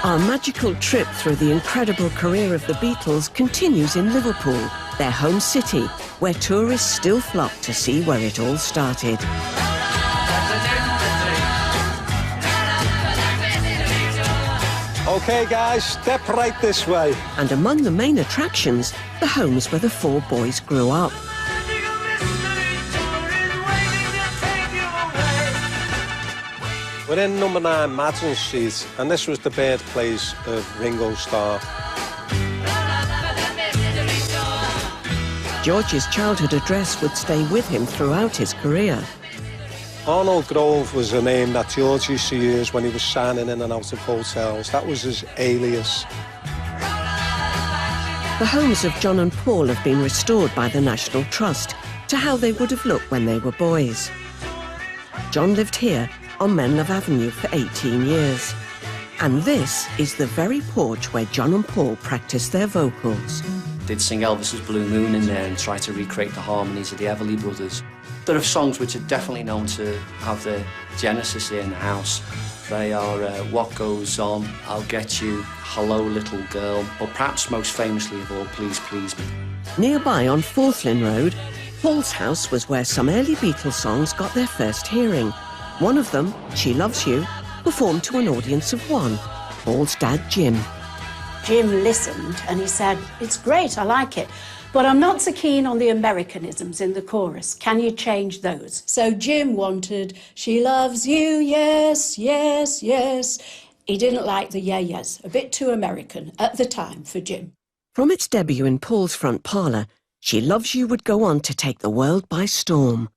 Our magical trip through the incredible career of the Beatles continues in Liverpool, their home city, where tourists still flock to see where it all started. OK, guys, step right this way. And among the main attractions, the homes where the four boys grew up. We're in number 9 Madison Street, and this was the birthplace of Ringo Starr. George's childhood address would stay with him throughout his career. Arnold Grove was a name that George used to use when he was signing in and out of hotels. That was his alias. The homes of John and Paul have been restored by the National Trust to to how they would have looked when they were boys. John lived here on Menlove Avenue for 18 years. And this is the very porch where John and Paul practiced their vocals. They'd sing Elvis's Blue Moon in there and try to recreate the harmonies of the Everly Brothers. There are songs which are definitely known to have their genesis here in the house. They are What Goes On, I'll Get You, Hello Little Girl, but perhaps most famously of all, Please Please Me. Nearby on Forthlin Road, Paul's house was where some early Beatles songs got their first hearing. One of them, She Loves You, performed to an audience of one, Paul's dad, Jim. Jim listened and he said, "It's great, I like it, but I'm not so keen on the Americanisms in the chorus. Can you change those?" So Jim wanted, "She loves you, yes, yes, yes." He didn't like the yeah-yes, a bit too American at the time for Jim. From its debut in Paul's front parlour, She Loves You would go on to take the world by storm.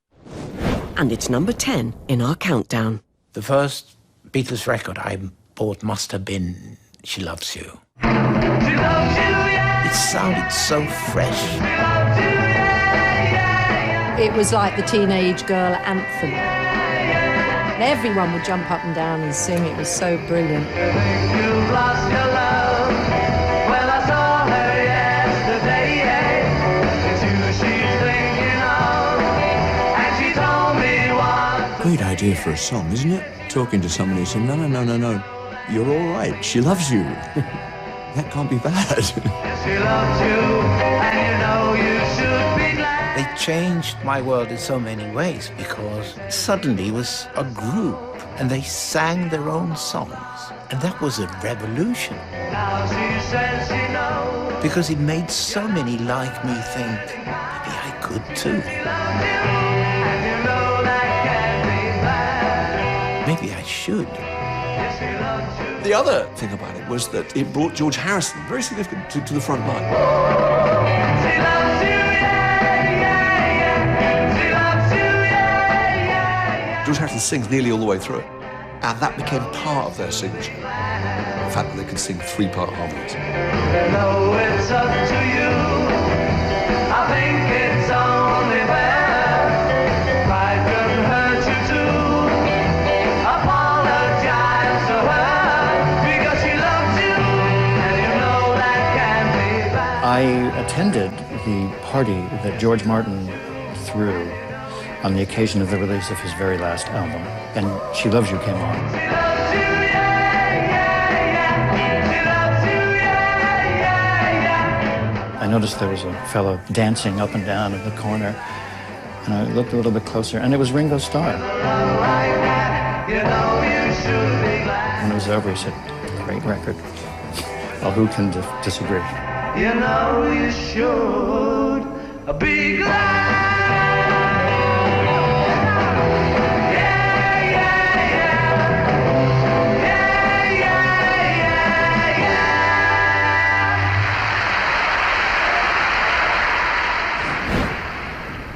And it's number 10 in our countdown. The first Beatles record I bought must have been She Loves You. It sounded so fresh. It was like the teenage girl anthem. And everyone would jump up and down and sing. It was so brilliant. Great idea for a song, isn't it? Talking to somebody and saying, no, no, no, no, no, you're all right, she loves you. That can't be bad. She loves you, and you know you should be glad. They changed my world in so many ways because suddenly it was a group and they sang their own songs. And that was a revolution. Now she says she knows. Because it made so many like me think, maybe I could too. Maybe I should. The other thing about it was that it brought George Harrison, very significant, to the front line. George Harrison sings nearly all the way through it, and that became part of their signature. The fact that they could sing three-part harmonies. No, it's up to you. I think it's only fair. Pride couldn't hurt you too. Apologize to her because she loves you, and you know that can't be bad. I attended the party that George Martin threw on the occasion of the release of his very last album, and She Loves You came on. I noticed there was a fellow dancing up and down in the corner, and I looked a little bit closer, and it was Ringo Starr. When it was over, he said, "Great record." Well, who can disagree? You know you should be glad.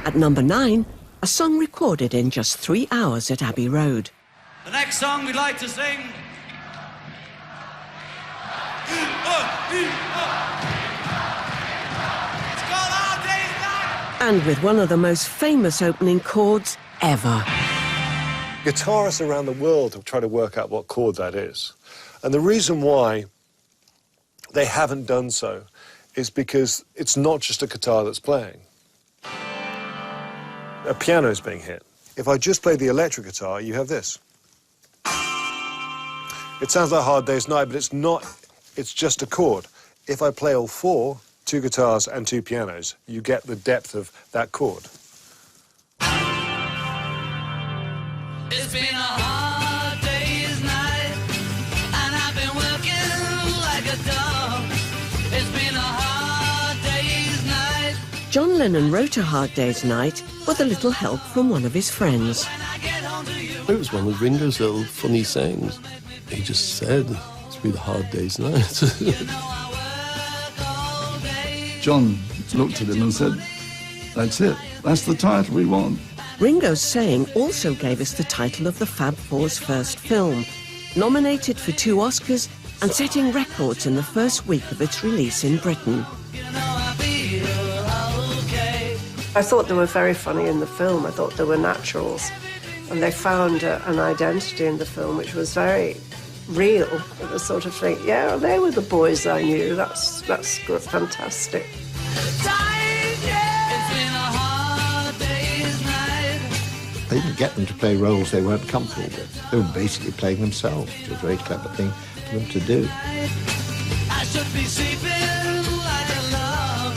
At number 9, a song recorded in just 3 hours at Abbey Road. The next song we'd like to sing. It's called Our Day's Night. And with one of the most famous opening chords ever. Guitarists around the world have tried to work out what chord that is. And the reason why they haven't done so is because it's not just a guitar that's playing. A piano is being hit. If I just play the electric guitar, you have this. It sounds like Hard Day's Night, but it's not. It's just a chord. If I play all four, 2 guitars and 2 pianos, you get the depth of that chord. It's been a hard day's night, and I've been working like a dog. It's been a hard day's night. John Lennon wrote A Hard Day's Night with a little help from one of his friends. It was one of Ringo's little funny sayings. He just said, "It's been a hard day's night." John looked at him and said, "That's it. That's the title we want." Ringo's saying also gave us the title of the Fab Four's first film, nominated for 2 Oscars and setting records in the first week of its release in Britain. I thought they were very funny in the film. I thought they were naturals. And they found an identity in the film which was very real. It was sort of like, yeah, they were the boys I knew. That's good, fantastic. They didn't get them to play roles they weren't comfortable with. They were basically playing themselves, which was a very clever thing for them to do. I should be sleeping like a love,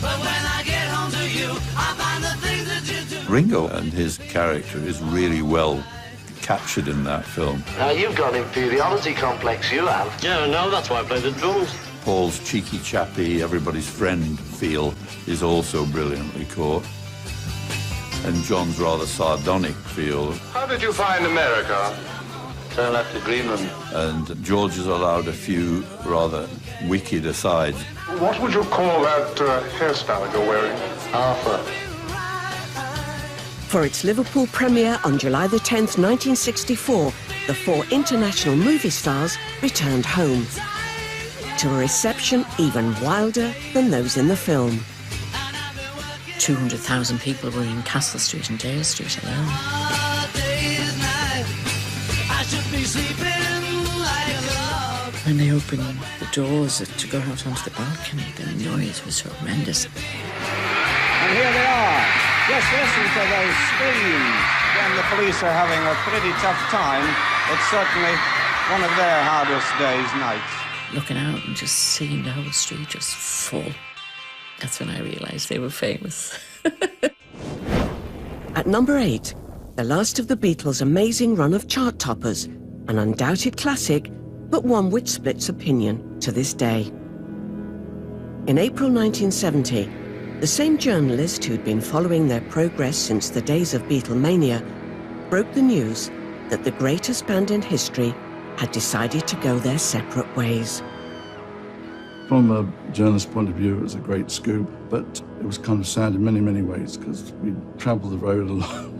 but when I get home to you, I find the things that you do. Ringo and his character is really well captured in that film. Now, you've got inferiority complex, you have. Yeah, no, that's why I play the drums. Paul's cheeky, chappy, everybody's friend feel is also brilliantly caught. And John's rather sardonic feel. How did you find America? Turn left to Greenland. And George is allowed a few rather wicked asides. What would you call that hairstyle you're wearing? Arthur. For its Liverpool premiere on July the 10th, 1964, the four international movie stars returned home to a reception even wilder than those in the film. 200,000 people were in Castle Street and Dale Street alone. When they opened the doors to go out onto the balcony, the noise was horrendous. And here they are. Just listen to those screams when the police are having a pretty tough time. It's certainly one of their hardest days, nights. Looking out and just seeing the whole street just full. That's when I realised they were famous. At number 8, the last of the Beatles' amazing run of chart toppers, an undoubted classic, but one which splits opinion to this day. In April 1970, the same journalist who'd been following their progress since the days of Beatlemania broke the news that the greatest band in history had decided to go their separate ways. From a journalist's point of view, it was a great scoop, but it was kind of sad in many, many ways because we'd travelled the road a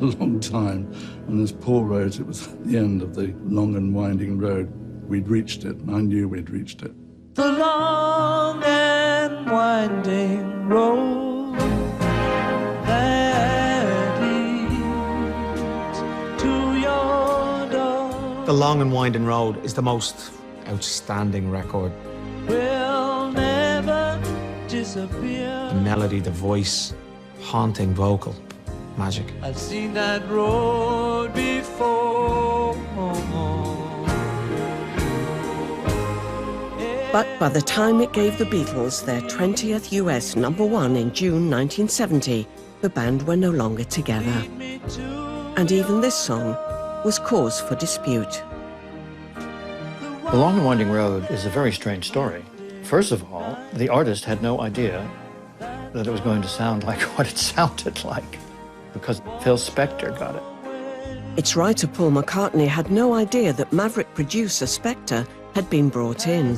long time, and as Paul wrote, it was the end of the long and winding road. We'd reached it, and I knew we'd reached it. The long and winding road that leads to your door. The Long and Winding Road is the most outstanding record. Will never disappear. The melody, the voice, haunting vocal, magic. I've seen that road before. But by the time it gave the Beatles their 20th US #1 in June 1970, the band were no longer together. And even this song was cause for dispute. The Long and Winding Road is a very strange story. First of all, the artist had no idea that it was going to sound like what it sounded like, because Phil Spector got it. Its writer Paul McCartney had no idea that maverick producer Spector had been brought in.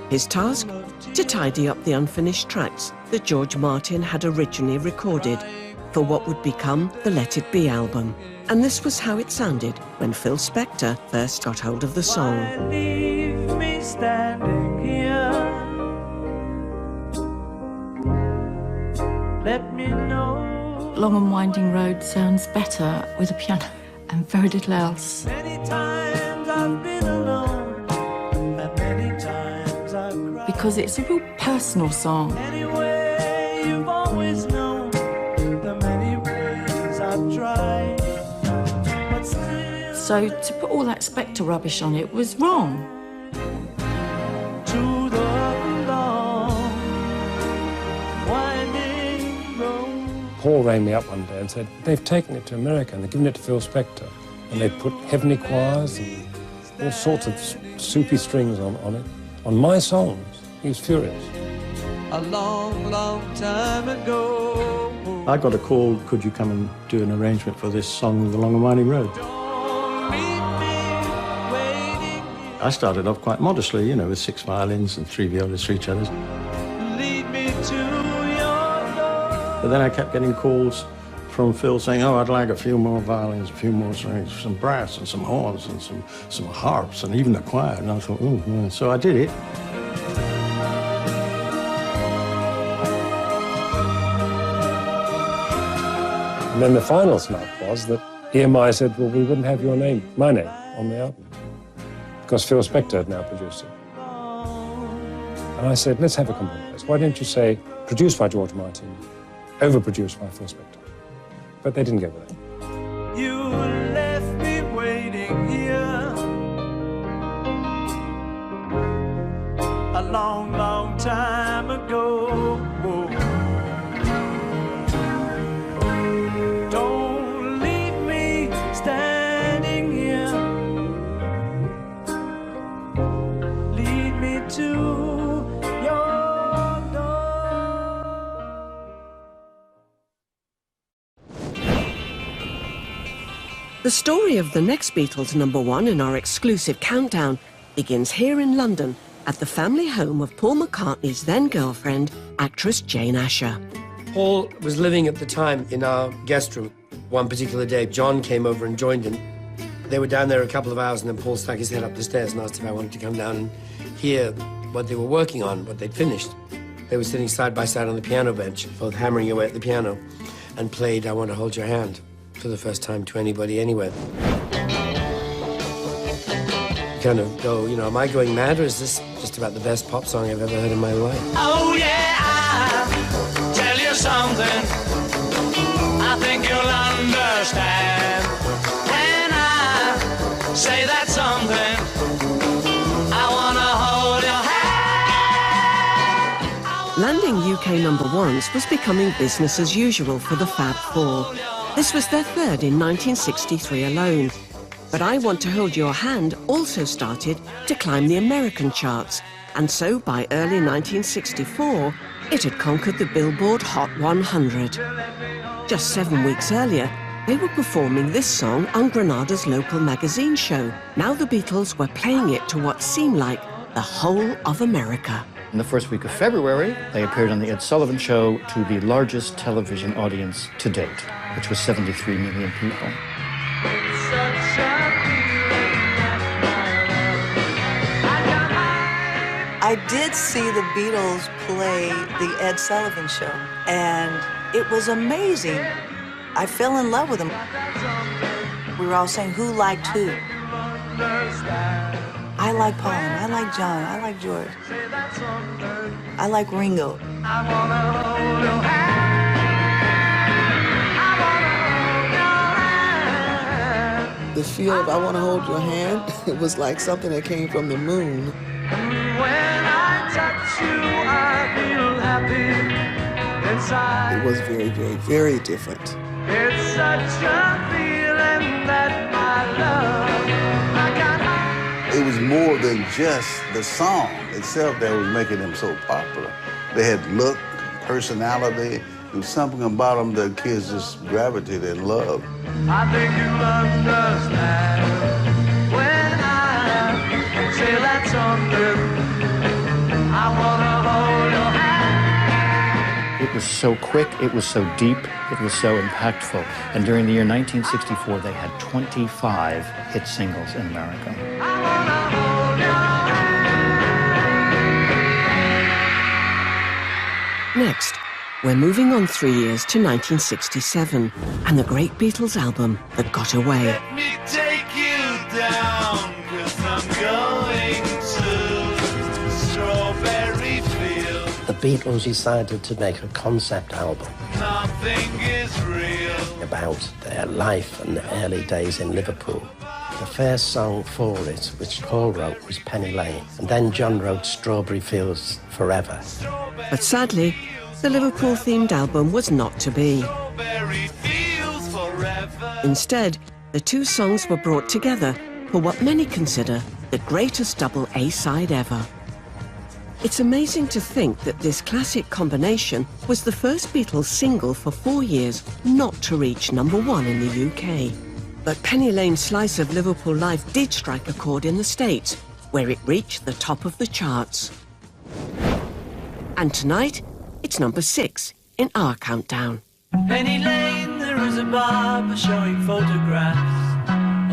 His task? To tidy up the unfinished tracks that George Martin had originally recorded for what would become the Let It Be album. And this was how it sounded when Phil Spector first got hold of the song. Leave me standing here. Let me know. Long and Winding Road sounds better with a piano and very little else. Many times I've been alone, and many times I've cried. Because it's a real personal song. Anyway, you've always known the many ways I've tried. But still, So to put all that Spector rubbish on it was wrong. to the long, winding road. Paul rang me up one day and said, they've taken it to America and they've given it to Phil Spector. And they put heavenly choirs and all sorts of soupy strings on it, on my songs. He was furious. A long, long time ago. I got a call, could you come and do an arrangement for this song, The Long and Winding Road? I started off quite modestly, you know, with 6 violins and 3 violas for each other. Lead me to your door. But then I kept getting calls from Phil saying, oh, I'd like a few more violins, a few more strings, some brass and some horns and some harps and even a choir. And I thought, oh, yeah. So I did it. And then the final snap was that EMI said, well, we wouldn't have my name, on the album, because Phil Spector had now produced it. And I said, let's have a compromise. Why don't you say, produced by George Martin, overproduced by Phil Spector? But they didn't go with that. You left me waiting here a long, long time ago. Don't leave me standing here. Lead me to your door. The story of the next Beatles #1 in our exclusive countdown begins here in London at the family home of Paul McCartney's then-girlfriend, actress Jane Asher. Paul was living at the time in our guest room. One particular day, John came over and joined him. They were down there a couple of hours, and then Paul stuck his head up the stairs and asked if I wanted to come down and hear what they were working on, what they'd finished. They were sitting side by side on the piano bench, both hammering away at the piano, and played I Want to Hold Your Hand for the first time to anybody anywhere. You kind of go, you know, am I going mad, or is this just about the best pop song I've ever heard in my life? Oh yeah, I'll tell you something I think you'll understand. When I say that something, I wanna hold your hand. Landing UK #1s was becoming business as usual for the Fab Four. This was their third in 1963 alone. But I Want to Hold Your Hand also started to climb the American charts, and so by early 1964, it had conquered the Billboard Hot 100. Just 7 weeks earlier, they were performing this song on Granada's local magazine show. Now the Beatles were playing it to what seemed like the whole of America. In the first week of February, they appeared on The Ed Sullivan Show to the largest television audience to date, which was 73 million people. I did see the Beatles play the Ed Sullivan Show, and it was amazing. I fell in love with them. We were all saying, who liked who? I like Paul, I like John, I like George. I like Ringo. The feel of I Want to Hold Your Hand, it was like something that came from the moon. When I touch you, I feel happy inside. It was very, very, very different. It's such a feeling that my love I got high. It was more than just the song itself that was making them so popular. They had look, personality. There was something about them that kids just gravitated and loved. I think you'll understand when I say that something. I wanna hold your hand. It was so quick, it was so deep, it was so impactful. And during the year 1964, they had 25 hit singles in America. Next, we're moving on 3 years to 1967 and the great Beatles album that got away. Let me take you down, 'cause I'm going to Strawberry Field. The Beatles decided to make a concept album Nothing is real. about their life and the early days in Liverpool. The first song for it, which Paul wrote, was Penny Lane, and then John wrote Strawberry Fields Forever. But sadly, the Liverpool-themed album was not to be. Instead, the two songs were brought together for what many consider the greatest double A-side ever. It's amazing to think that this classic combination was the first Beatles single for 4 years not to reach #1 in the UK. But Penny Lane's slice of Liverpool life did strike a chord in the States, where it reached the top of the charts. And tonight, it's #6 in our countdown. Penny Lane, there is a barber showing photographs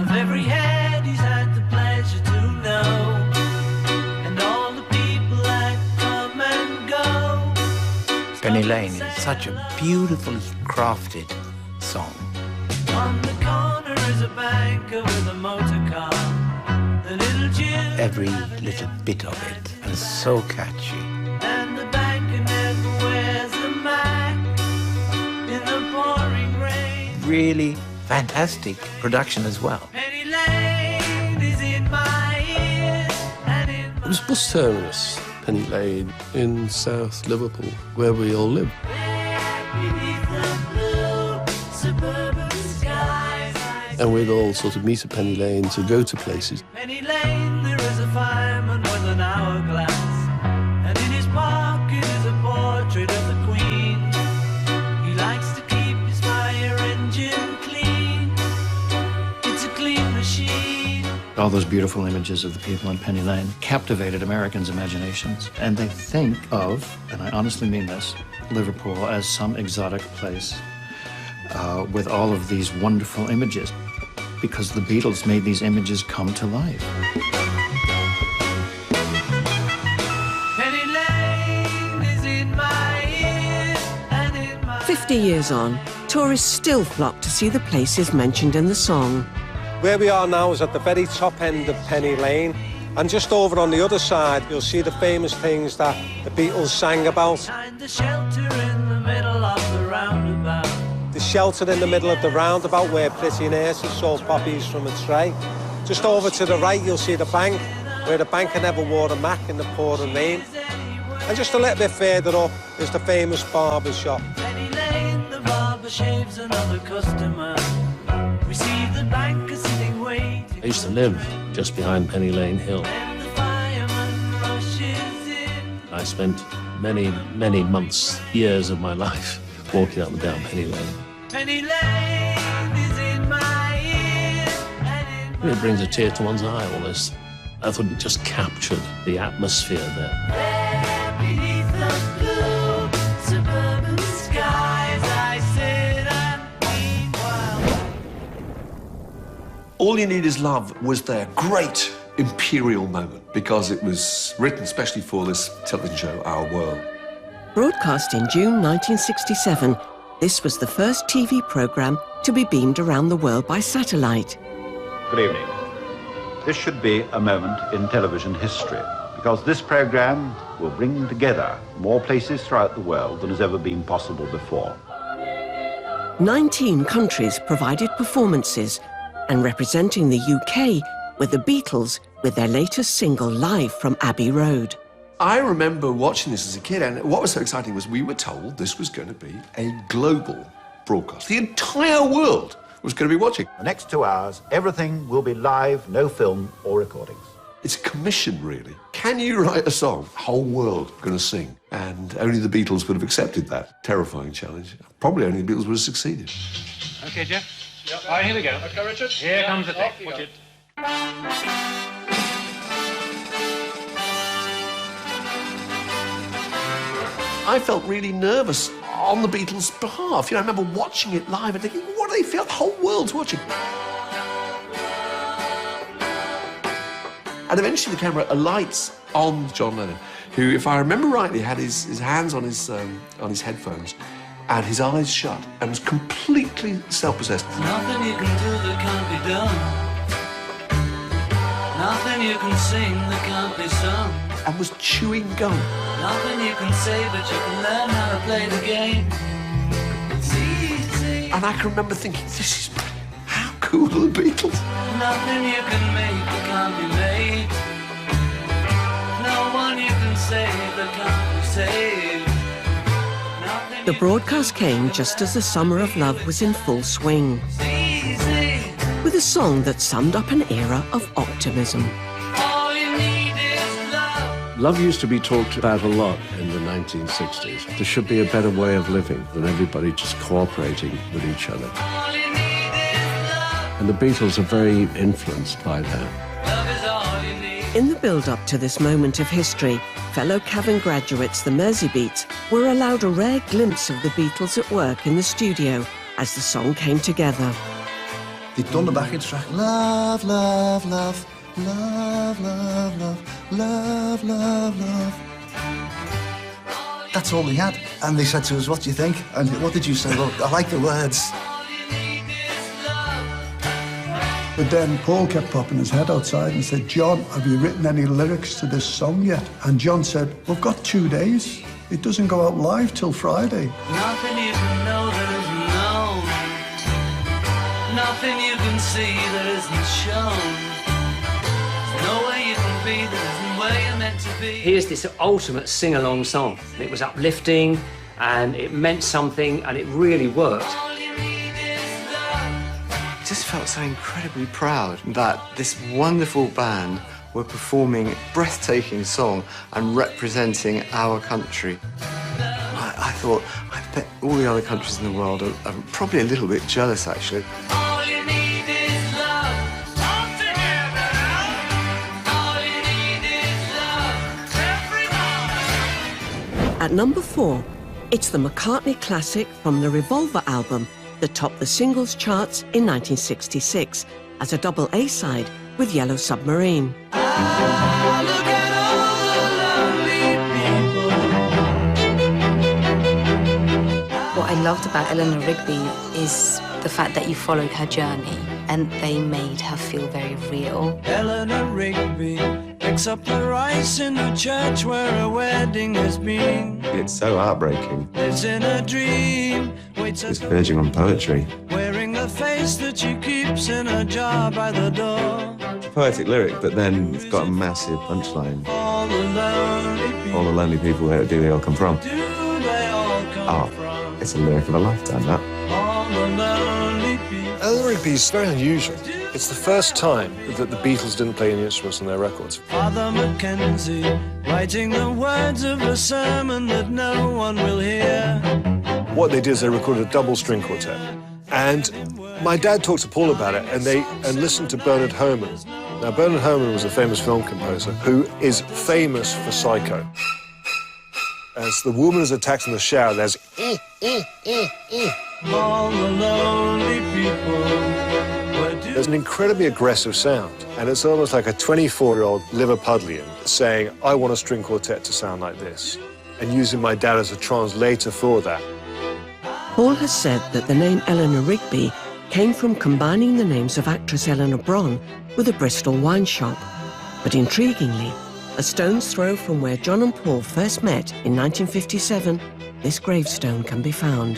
of every head he's had the pleasure to know, and all the people that come and go. Penny Lane is such a beautifully crafted song. On the corner is a banker with a motor car. The little children Every little bit of it is so catchy. and the banker never wears a mask in the pouring rain. Really fantastic production as well. Penny Lane is in my ears and in It was bus terminus, Penny Lane, in South Liverpool, where we all lived. beneath the blue suburban skies. And we'd all sort of meet at Penny Lane to go to places. Penny Lane, there is a fireman with an hourglass, and in his pocket is a portrait of the Queen. He likes to keep his fire engine clean. It's a clean machine. All those beautiful images of the people on Penny Lane captivated Americans' imaginations. And they think of, and I honestly mean this, Liverpool as some exotic place with all of these wonderful images, because the Beatles made these images come to life. Penny Lane is in my ears and in my 50 years on, tourists still flock to see the places mentioned in the song. Where we are now is at the very top end of Penny Lane, and just over on the other side you'll see the famous things that the Beatles sang about. Find the shelter in the middle of the roundabout. The shelter in the middle of the roundabout where Pretty Nurses sold poppies from a tray. Just over to the right you'll see the bank, where the banker never wore a mac in the pouring rain. And just a little bit further up is the famous barber shop. Penny Lane, the barber shaves another customer. We see the banker sitting waiting. I used to live just behind Penny Lane Hill. And the fireman rushes in. I spent many, many months, years of my life walking up and down Penny Lane. Penny Lane is in my ears and in It brings a tear to one's eye, all this. I thought it just captured the atmosphere there. there beneath the blue suburban skies. I sit and meanwhile. All You Need Is Love was their great imperial moment because it was written especially for this television show, Our World. Broadcast in June 1967, this was the first TV programme to be beamed around the world by satellite. Good evening. This should be a moment in television history because this program will bring together more places throughout the world than has ever been possible before. 19 countries provided performances, and representing the UK were the Beatles with their latest single live from Abbey Road. I remember watching this as a kid, and what was so exciting was we were told this was going to be a global broadcast. The entire world was going to be watching. The next 2 hours, everything will be live, no film or recordings. It's a commission, really. Can you write a song, whole world going to sing? And only the Beatles would have accepted that terrifying challenge. Probably only the Beatles would have succeeded. OK, Jeff. Yep. All right, here we go. OK, Richard. Here comes the thing. Watch it. I felt really nervous on the Beatles' behalf. You know, I remember watching it live and thinking, what do they feel? The whole world's watching. And eventually the camera alights on John Lennon, who, if I remember rightly, had his hands on his headphones and his eyes shut and was completely self-possessed. Nothing you can do that can't be done. Nothing you can sing that can't be sung. And was chewing gum. Nothing you can say, but you can learn how to play the game. It's easy. And I can remember thinking, this is how cool are the Beatles? Nothing you can make that can't be made. No one you can save that can't be saved. Nothing The broadcast came just as the summer of love was in full swing, easy. with a song that summed up an era of optimism. All you need is love. Love used to be talked about a lot in the 1960s. There should be a better way of living than everybody just cooperating with each other. All you need is love. And the Beatles are very influenced by that. Love is all you need. In the build-up to this moment of history, fellow Cavan graduates, the Merseybeats, were allowed a rare glimpse of the Beatles at work in the studio as the song came together. They'd done the backing track, love, love, love, love, love, love, love, love, love. That's all they had. And they said to us, what do you think? And what did you say? Well, I like the words. But then Paul kept popping his head outside and said, "John, have you written any lyrics to this song yet?" And John said, "We've got 2 days. It doesn't go out live till Friday." Nothing you can know that isn't known. Nothing you can see that isn't shown. There's no way you can be that isn't where you're meant to be. Here's this ultimate sing-along song. It was uplifting and it meant something and it really worked. I just felt so incredibly proud that this wonderful band were performing a breathtaking song and representing our country. I thought, I bet all the other countries in the world are probably a little bit jealous, actually. All you need is love. All together. All you need is love. Everyone. At number 4, it's the McCartney classic from the Revolver album that topped the singles charts in 1966 as a double A-side with Yellow Submarine. What I loved about Eleanor Rigby is the fact that you followed her journey and they made her feel very real. Eleanor Rigby picks up the rice in the church where a wedding has been. It's so heartbreaking. Lives in a dream, waits It's at verging on poetry. wearing the face that she keeps in a jar by the door. It's a poetic lyric, but then it's got a massive punchline. All the lonely people, All the lonely people, where do they all come from? do they all come from? It's a lyric of a lifetime, that. All the lonely people. Eleanor Rigby is very unusual. It's the first time that the Beatles didn't play any instruments on their records. Father Mackenzie, writing the words of a sermon that no one will hear. What they did is they recorded a double string quartet. And my dad talked to Paul about it and listened to Bernard Herrmann. Now, Bernard Herrmann was a famous film composer who is famous for Psycho. As the woman is attacked in the shower, there's All the lonely people. there's an incredibly aggressive sound, and it's almost like a 24-year-old Liverpudlian saying, "I want a string quartet to sound like this," and using my dad as a translator for that. Paul has said that the name Eleanor Rigby came from combining the names of actress Eleanor Bron with a Bristol wine shop. But intriguingly, a stone's throw from where John and Paul first met in 1957, this gravestone can be found.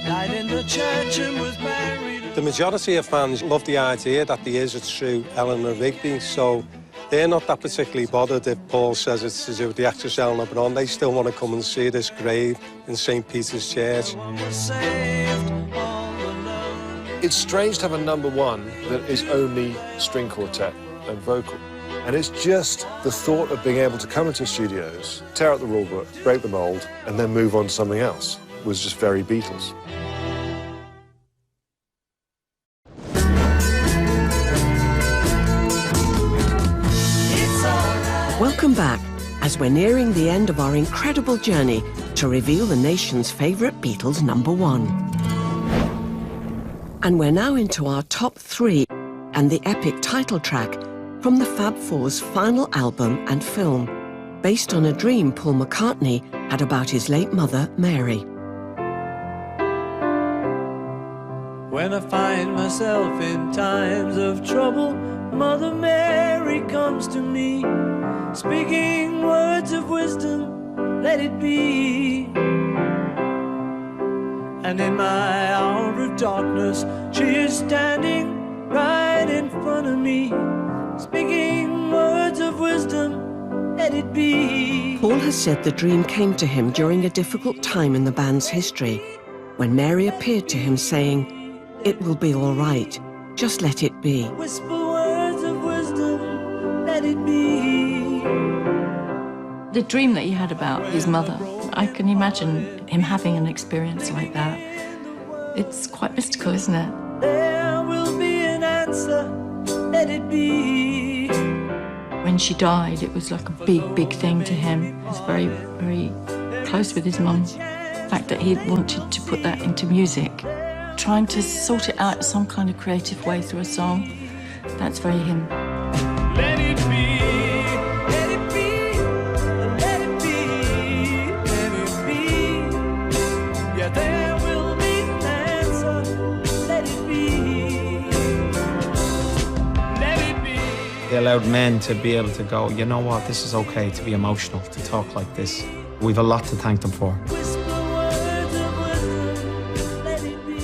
Died in the church and was buried. The majority of fans love the idea that there is a true Eleanor Rigby, so they're not that particularly bothered if Paul says it's to do with the actress Eleanor Bron. They still want to come and see this grave in St. Peter's Church. It's strange to have a number 1 that is only string quartet and vocal. And it's just the thought of being able to come into studios, tear out the rule book, break the mold, and then move on to something else was just very Beatles. Welcome back, as we're nearing the end of our incredible journey to reveal the nation's favourite Beatles number 1. And we're now into our top 3 and the epic title track from the Fab Four's final album and film, based on a dream Paul McCartney had about his late mother, Mary. When I find myself in times of trouble, Mother Mary comes to me, speaking words of wisdom, let it be. And in my hour of darkness, she is standing right in front of me, speaking words of wisdom, let it be. Paul has said the dream came to him during a difficult time in the band's history, when Mary appeared to him saying, "It will be all right, just let it be." Whisper words of wisdom, let it be. The dream that he had about his mother, I can imagine him having an experience like that. It's quite mystical, isn't it? There will be an answer, let it be. When she died, it was like a big, big thing to him. He was very, very close with his mum. The fact that he wanted to put that into music, trying to sort it out in some kind of creative way through a song, that's very him. Let it be, let it be, let it be, let it be. Yeah, there will be an answer, let it be. They allowed men to be able to go, you know what, this is okay to be emotional, to talk like this. We've a lot to thank them for.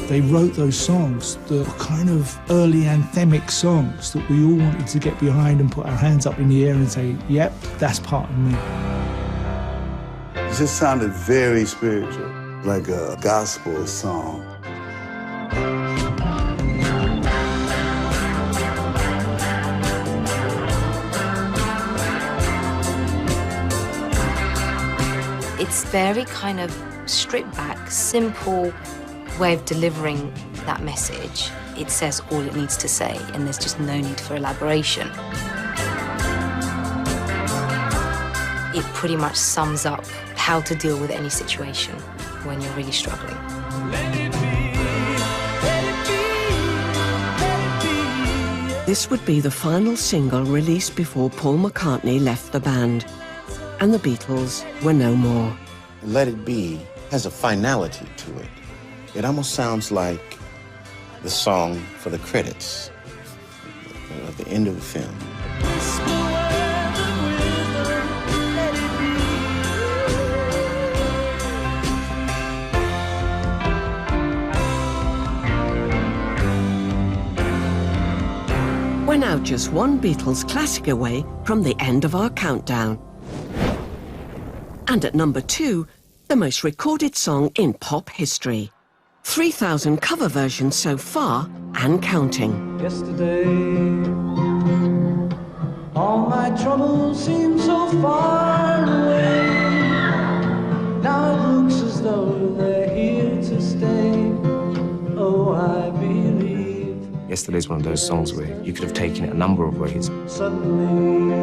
They wrote those songs, the kind of early anthemic songs that we all wanted to get behind and put our hands up in the air and say, yep, that's part of me. It just sounded very spiritual, like a gospel song. It's very kind of stripped back, simple way of delivering that message. It says all it needs to say, and there's just no need for elaboration. It pretty much sums up how to deal with any situation when you're really struggling. This would be the final single released before Paul McCartney left the band, and the Beatles were no more. Let It Be has a finality to it. It almost sounds like the song for the credits at the end of the film. We're now just one Beatles classic away from the end of our countdown. And at number 2, the most recorded song in pop history. 3,000 cover versions so far and counting. Yesterday, all my troubles seem so far away. Now it looks as though they're here to stay. Oh, I believe. Yesterday's one of those songs where you could have taken it a number of ways. Suddenly,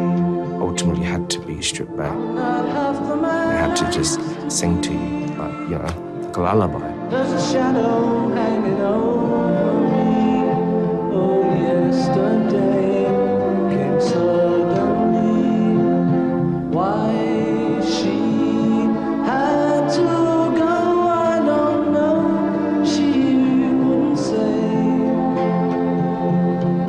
ultimately had to be stripped back. not half the man. They had to just sing to you, like, you know, like a lullaby. There's a shadow hanging over me. Oh, yesterday came suddenly. Why she had to go, I don't know. She wouldn't say.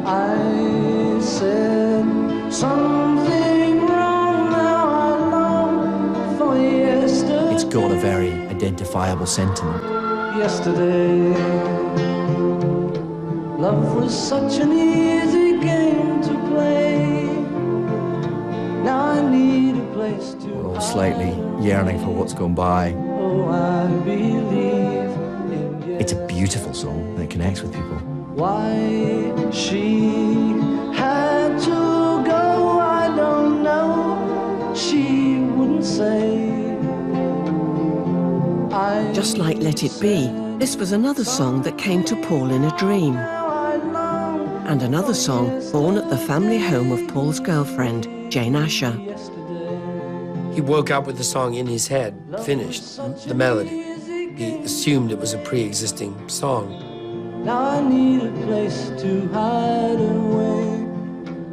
I said something wrong, now I long for yesterday. It's got a very identifiable sentiment. Yesterday, love was such an easy game to play. Now I need a place to We're all slightly yearning for what's gone by. Oh, I believe in It's a beautiful song that connects with people. why she had to go, I don't know. She wouldn't say. Just like Let It Be, this was another song that came to Paul in a dream. And another song born at the family home of Paul's girlfriend, Jane Asher. He woke up with the song in his head, finished, the melody. He assumed it was a pre-existing song. Now I need a place to hide away.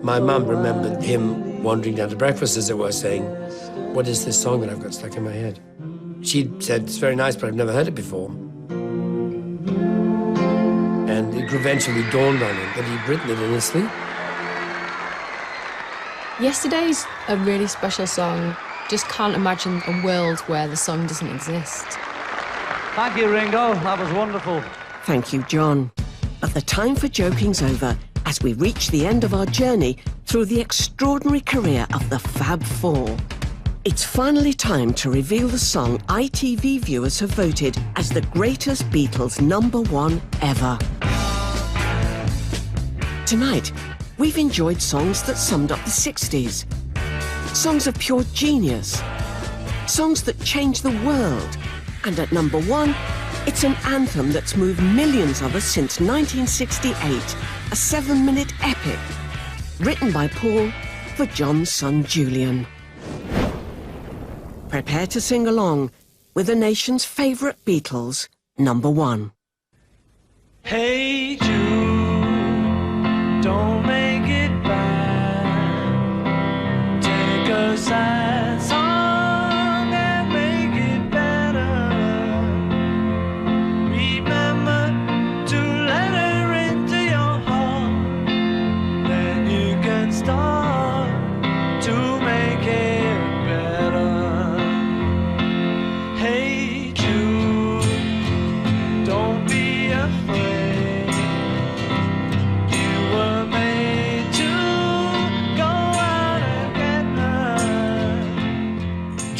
My mum remembered him wandering down to breakfast, as it were, saying, "What is this song that I've got stuck in my head?" She said, "It's very nice, but I've never heard it before." And it eventually dawned on him that he'd written it in his sleep. Yesterday's a really special song. Just can't imagine a world where the song doesn't exist. Thank you, Ringo. That was wonderful. Thank you, John. But the time for joking's over as we reach the end of our journey through the extraordinary career of the Fab Four. It's finally time to reveal the song ITV viewers have voted as the greatest Beatles #1 ever. Tonight, we've enjoyed songs that summed up the 60s. Songs of pure genius. Songs that changed the world. And at #1, it's an anthem that's moved millions of us since 1968. A 7-minute epic. Written by Paul for John's son Julian. Prepare to sing along with the nation's favourite Beatles, #1. Hey Jude, don't make it bad. Take a sad song and make it better. Remember to let her into your heart. Then you can start.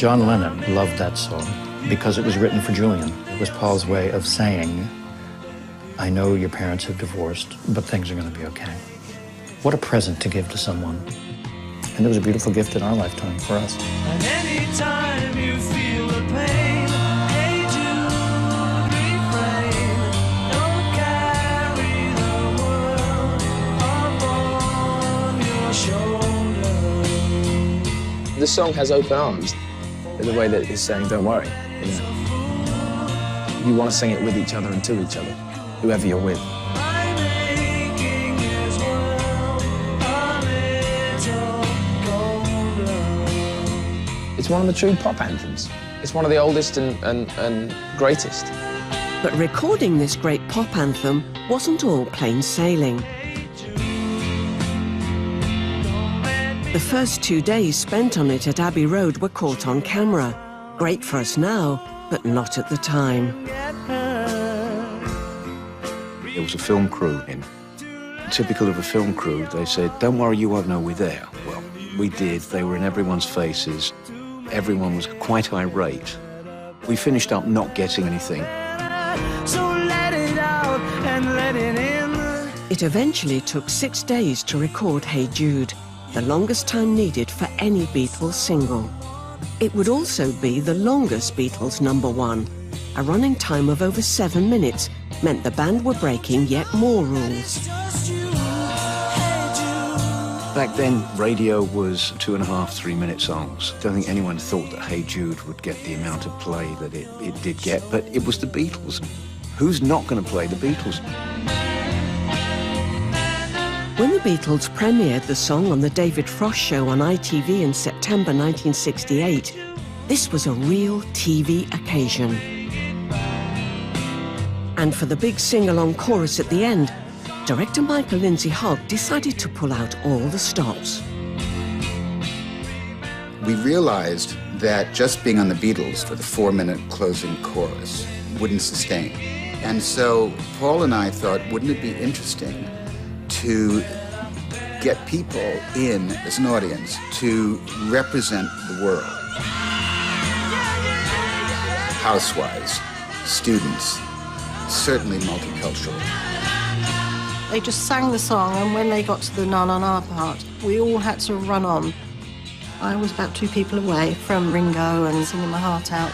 John Lennon loved that song because it was written for Julian. It was Paul's way of saying, I know your parents have divorced, but things are going to be okay. What a present to give to someone. And it was a beautiful gift in our lifetime for us. And anytime you feel the pain, hey Jude, refrain. Don't carry the world upon your shoulder. The song has open arms in the way that it's saying, don't worry. You know? You want to sing it with each other and to each other, whoever you're with. It's one of the true pop anthems. It's one of the oldest and greatest. But recording this great pop anthem wasn't all plain sailing. The first 2 days spent on it at Abbey Road were caught on camera. Great for us now, but not at the time. There was a film crew in. Typical of a film crew, they said, don't worry, you won't know we're there. Well, we did. They were in everyone's faces. Everyone was quite irate. We finished up not getting anything. So let it out and let it in. It eventually took 6 days to record Hey Jude, the longest time needed for any Beatles single. It would also be the longest Beatles #1. A running time of over 7 minutes meant the band were breaking yet more rules. Back then, radio was 2.5, 3 minute songs. Don't think anyone thought that Hey Jude would get the amount of play that it did get, but it was the Beatles. Who's not going to play the Beatles? When the Beatles premiered the song on the David Frost Show on ITV in September 1968, this was a real TV occasion. And for the big sing-along chorus at the end, director Michael Lindsay Hogg decided to pull out all the stops. We realized that just being on the Beatles for the 4-minute closing chorus wouldn't sustain. And so Paul and I thought, wouldn't it be interesting to get people in as an audience to represent the world? Housewives, students, certainly multicultural. They just sang the song, and when they got to the na na na part, we all had to run on. I was about 2 people away from Ringo and singing my heart out.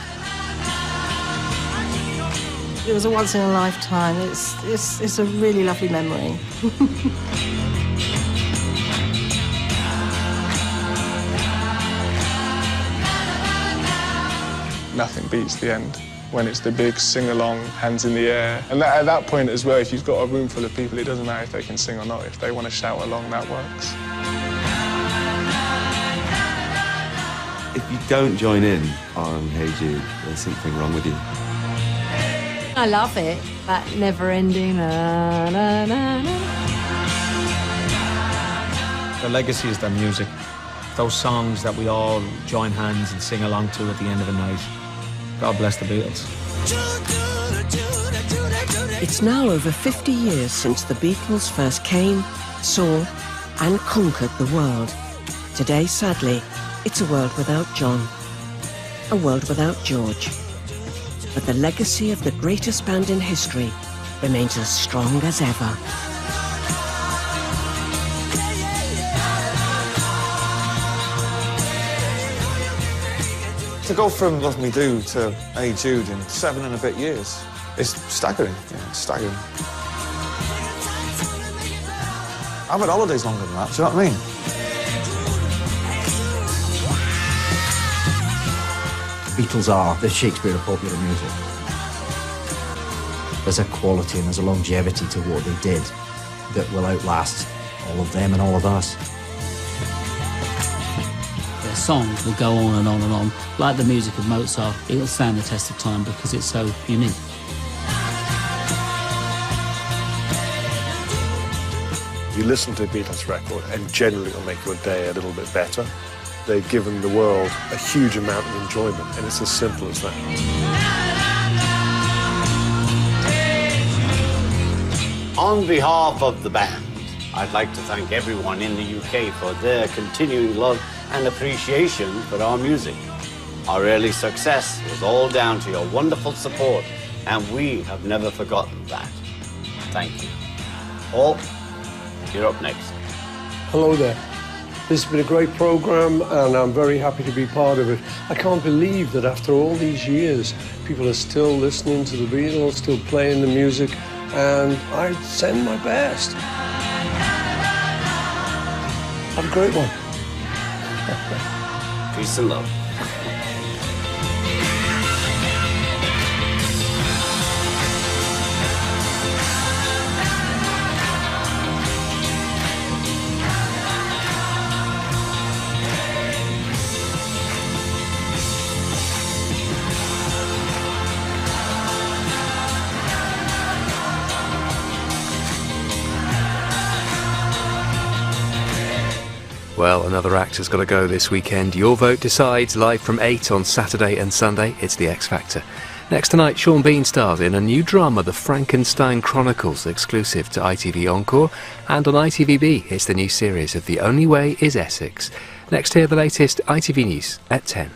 It was a once in a lifetime. It's a really lovely memory. Nothing beats the end. When it's the big sing-along, hands in the air. And at that point as well, if you've got a room full of people, it doesn't matter if they can sing or not. If they want to shout along, that works. If you don't join in on Hey Jude, there's something wrong with you. I love it, that never-ending na na na na. The legacy is their music. Those songs that we all join hands and sing along to at the end of the night. God bless the Beatles. It's now over 50 years since the Beatles first came, saw, and conquered the world. Today, sadly, it's a world without John, a world without George. But the legacy of the greatest band in history remains as strong as ever. To go from Love Me Do to Hey Jude in 7 and a bit years, it's staggering. Yeah, it's staggering. I've had holidays longer than that, do you know what I mean? The Beatles are the Shakespeare of popular music. There's a quality and there's a longevity to what they did that will outlast all of them and all of us. Their songs will go on and on and on. Like the music of Mozart, it'll stand the test of time because it's so unique. You listen to a Beatles record and generally it'll make your day a little bit better. They've given the world a huge amount of enjoyment, and it's as simple as that. On behalf of the band, I'd like to thank everyone in the UK for their continuing love and appreciation for our music. Our early success was all down to your wonderful support, and we have never forgotten that. Thank you. Paul, you're up next. Hello there. This has been a great program, and I'm very happy to be part of it. I can't believe that after all these years, people are still listening to the Beatles, still playing the music, and I send my best. Have a great one. Peace and love. Well, another act has got to go this weekend. Your vote decides, live from 8 on Saturday and Sunday. It's the X Factor. Next tonight, Sean Bean stars in a new drama, The Frankenstein Chronicles, exclusive to ITV Encore. And on ITVB, it's the new series of The Only Way is Essex. Next, hear the latest ITV News at 10.